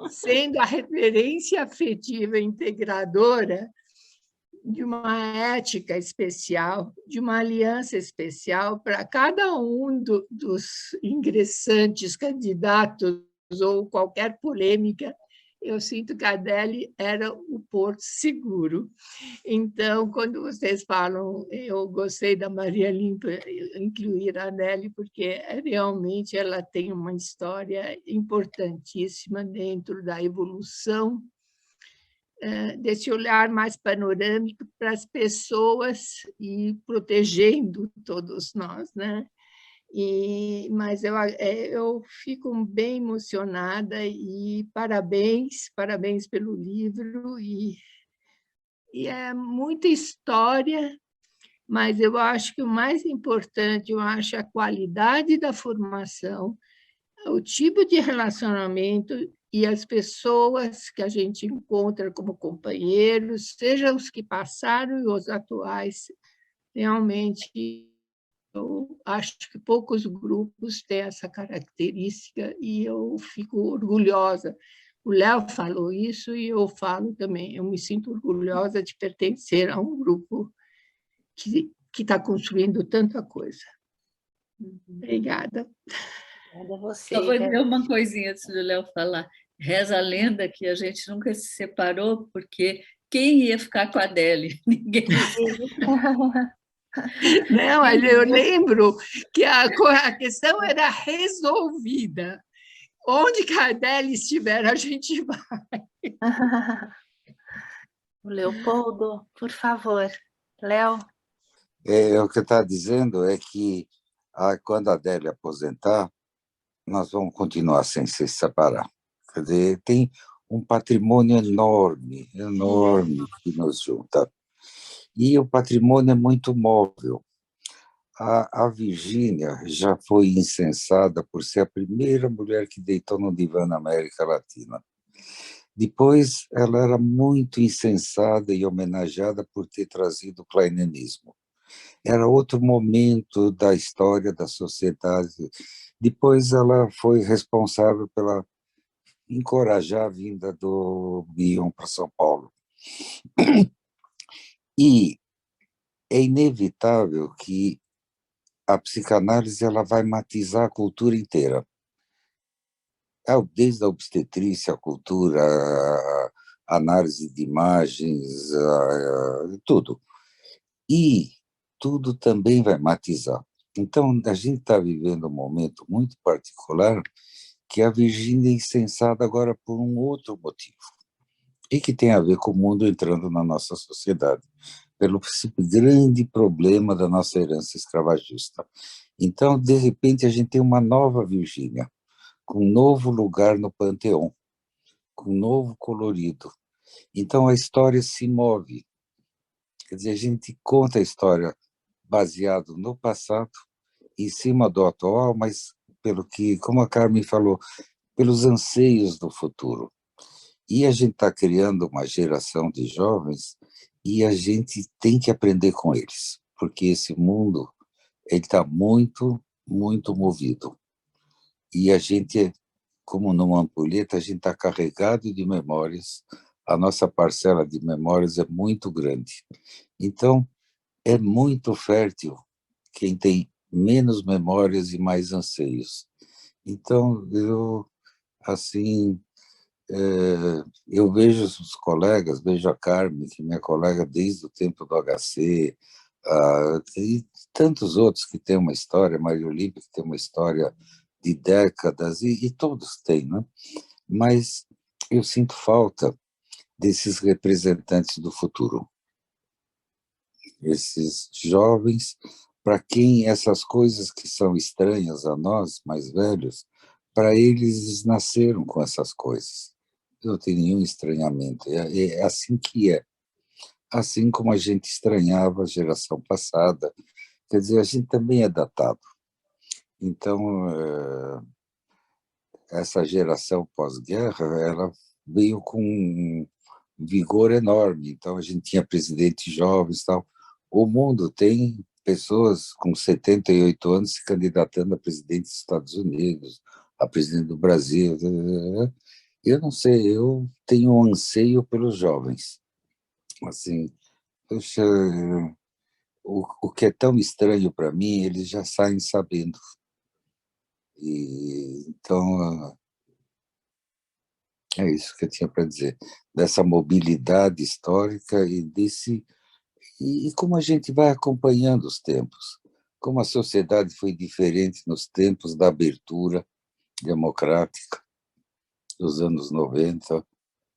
sendo a referência afetiva integradora de uma ética especial, de uma aliança especial para cada um dos ingressantes, candidatos ou qualquer polêmica, eu sinto que a Adele era o porto seguro. Então, quando vocês falam, eu gostei da Maria Limpa incluir a Adele, porque realmente ela tem uma história importantíssima dentro da evolução desse olhar mais panorâmico para as pessoas e protegendo todos nós, né? Mas eu fico bem emocionada e parabéns pelo livro e é muita história, mas eu acho que o mais importante, eu acho a qualidade da formação, o tipo de relacionamento e as pessoas que a gente encontra como companheiros, seja os que passaram e os atuais, realmente eu acho que poucos grupos têm essa característica e eu fico orgulhosa. O Léo falou isso e eu falo também. Eu me sinto orgulhosa de pertencer a um grupo que está construindo tanta coisa. Obrigada. Obrigada a você. Só vou dizer uma coisinha antes do Léo falar. Reza a lenda que a gente nunca se separou porque quem ia ficar com a Adele? Ninguém. Não, eu lembro que a questão era resolvida. Onde Cardelli estiver, a gente vai. O Leopoldo, por favor. Léo? O que está dizendo é que quando a Adélia aposentar, nós vamos continuar sem se separar. Quer dizer, tem um patrimônio enorme, enorme que nos junta. E o patrimônio é muito móvel. A Virgínia já foi incensada por ser a primeira mulher que deitou no divã na América Latina. Depois, ela era muito incensada e homenageada por ter trazido o kleinerismo. Era outro momento da história da sociedade. Depois, ela foi responsável pela encorajar a vinda do Bion para São Paulo. E é inevitável que a psicanálise ela vai matizar a cultura inteira. Desde a obstetrícia, a cultura, a análise de imagens, tudo. E tudo também vai matizar. Então, a gente está vivendo um momento muito particular que a Virgínia é incensada agora por um outro motivo, e que tem a ver com o mundo entrando na nossa sociedade, pelo grande problema da nossa herança escravagista. Então, de repente, a gente tem uma nova Virgínia, com um novo lugar no panteão, com um novo colorido. Então, a história se move. Quer dizer, a gente conta a história baseado no passado, em cima do atual, mas pelo que, como a Carmen falou, pelos anseios do futuro. E a gente está criando uma geração de jovens e a gente tem que aprender com eles, porque esse mundo está muito, muito movido. E a gente, como numa ampulheta, a gente está carregado de memórias, a nossa parcela de memórias é muito grande. Então, é muito fértil quem tem menos memórias e mais anseios. Então, eu vejo os colegas, vejo a Carmen, que é minha colega desde o tempo do HC, e tantos outros que têm uma história, Maria Olímpia, que tem uma história de décadas, e todos têm, né? Mas eu sinto falta desses representantes do futuro, esses jovens, para quem essas coisas que são estranhas a nós, mais velhos, para eles nasceram com essas coisas. Não tem nenhum estranhamento, é assim que é. Assim como a gente estranhava a geração passada, quer dizer, a gente também é datado. Então, essa geração pós-guerra, ela veio com um vigor enorme. Então, a gente tinha presidentes jovens e tal. O mundo tem pessoas com 78 anos se candidatando a presidente dos Estados Unidos, a presidente do Brasil. Eu não sei, eu tenho um anseio pelos jovens. Assim, poxa, o que é tão estranho para mim, eles já saem sabendo. Então, é isso que eu tinha para dizer, dessa mobilidade histórica e como a gente vai acompanhando os tempos, como a sociedade foi diferente nos tempos da abertura democrática dos anos 90,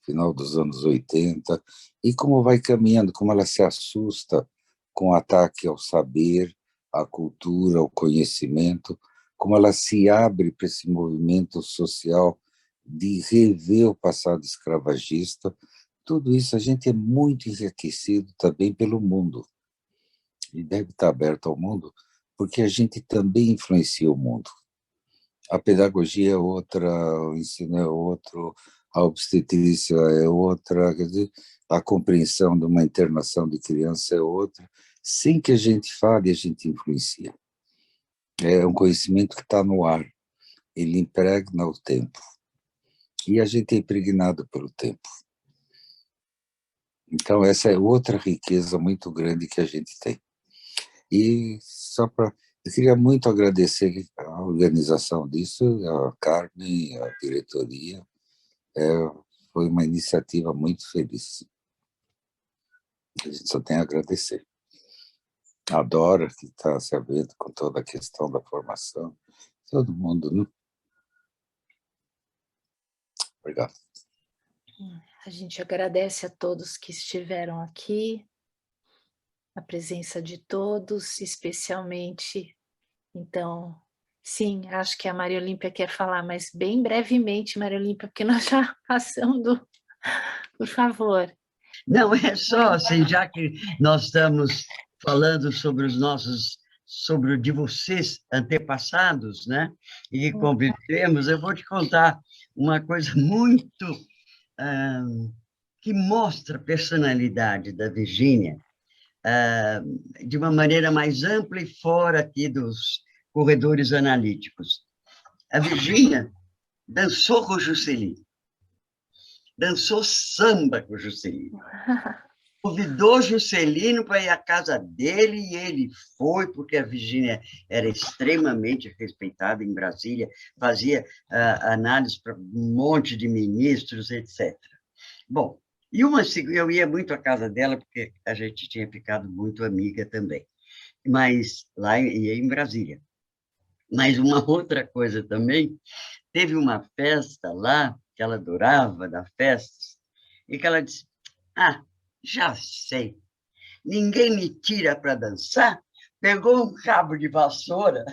final dos anos 80, e como vai caminhando, como ela se assusta com o ataque ao saber, à cultura, ao conhecimento, como ela se abre para esse movimento social de rever o passado escravagista. Tudo isso a gente é muito enriquecido também pelo mundo, e deve estar aberto ao mundo, porque a gente também influencia o mundo. A pedagogia é outra, o ensino é outro, a obstetrícia é outra, quer dizer, a compreensão de uma internação de criança é outra. Sem que a gente fale, a gente influencia. É um conhecimento que está no ar, ele impregna o tempo. E a gente é impregnado pelo tempo. Então, essa é outra riqueza muito grande que a gente tem. E eu queria muito agradecer a organização disso, a Carmen, a diretoria. Foi uma iniciativa muito feliz. A gente só tem a agradecer. A Dora, que está sabendo com toda a questão da formação. Todo mundo, né? Obrigado. A gente agradece a todos que estiveram aqui, a presença de todos, especialmente, então, sim, acho que a Maria Olímpia quer falar, mas bem brevemente, Maria Olímpia, porque nós já passamos do... Por favor. Não, é só assim, já que nós estamos falando sobre os nossos, sobre o de vocês antepassados, né? E convivemos, eu vou te contar uma coisa muito que mostra a personalidade da Virgínia de uma maneira mais ampla e fora aqui dos corredores analíticos. A Virgínia dançou com o Juscelino, dançou samba com o Juscelino, convidou Juscelino para ir à casa dele e ele foi, porque a Virgínia era extremamente respeitada em Brasília, fazia análise para um monte de ministros, etc. Bom, e eu ia muito à casa dela, porque a gente tinha ficado muito amiga também, mas lá em Brasília. Mas uma outra coisa também, teve uma festa lá, que ela adorava dar festas, e que ela disse, já sei, ninguém me tira para dançar, pegou um cabo de vassoura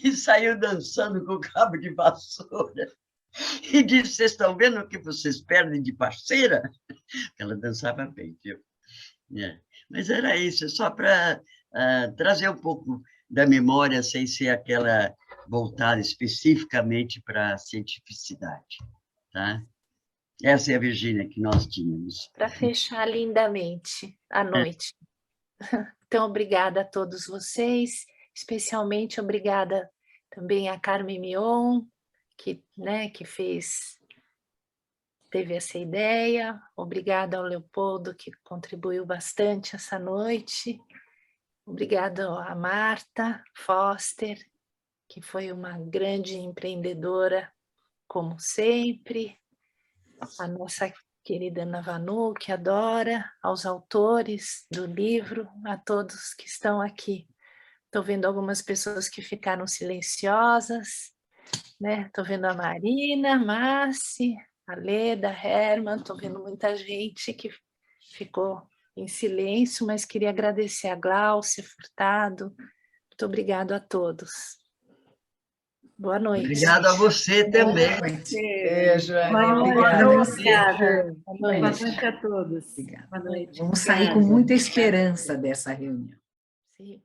e saiu dançando com o cabo de vassoura. E disse, vocês estão vendo o que vocês perdem de parceira? Ela dançava bem, viu? Mas era isso, só para trazer um pouco da memória, sem ser aquela voltada especificamente para a cientificidade. Tá? Essa é a Virgínia que nós tínhamos. Para fechar lindamente a noite. Então, obrigada a todos vocês, especialmente obrigada também a Carmen Mion, que teve essa ideia. Obrigada ao Leopoldo, que contribuiu bastante essa noite. Obrigada a Marta Foster, que foi uma grande empreendedora, como sempre. A nossa querida Ana Vanu, que adora, aos autores do livro, a todos que estão aqui. Estou vendo algumas pessoas que ficaram silenciosas, né? Estou vendo a Marina, Márcia, a Leda, Herman, estou vendo muita gente que ficou em silêncio, mas queria agradecer a Gláucia Furtado. Muito obrigado a todos. Boa noite. Obrigado a você também. Beijo, Boa noite. Obrigada. Boa noite a todos. Obrigada. Boa noite. Vamos sair com muita esperança dessa reunião. Sim.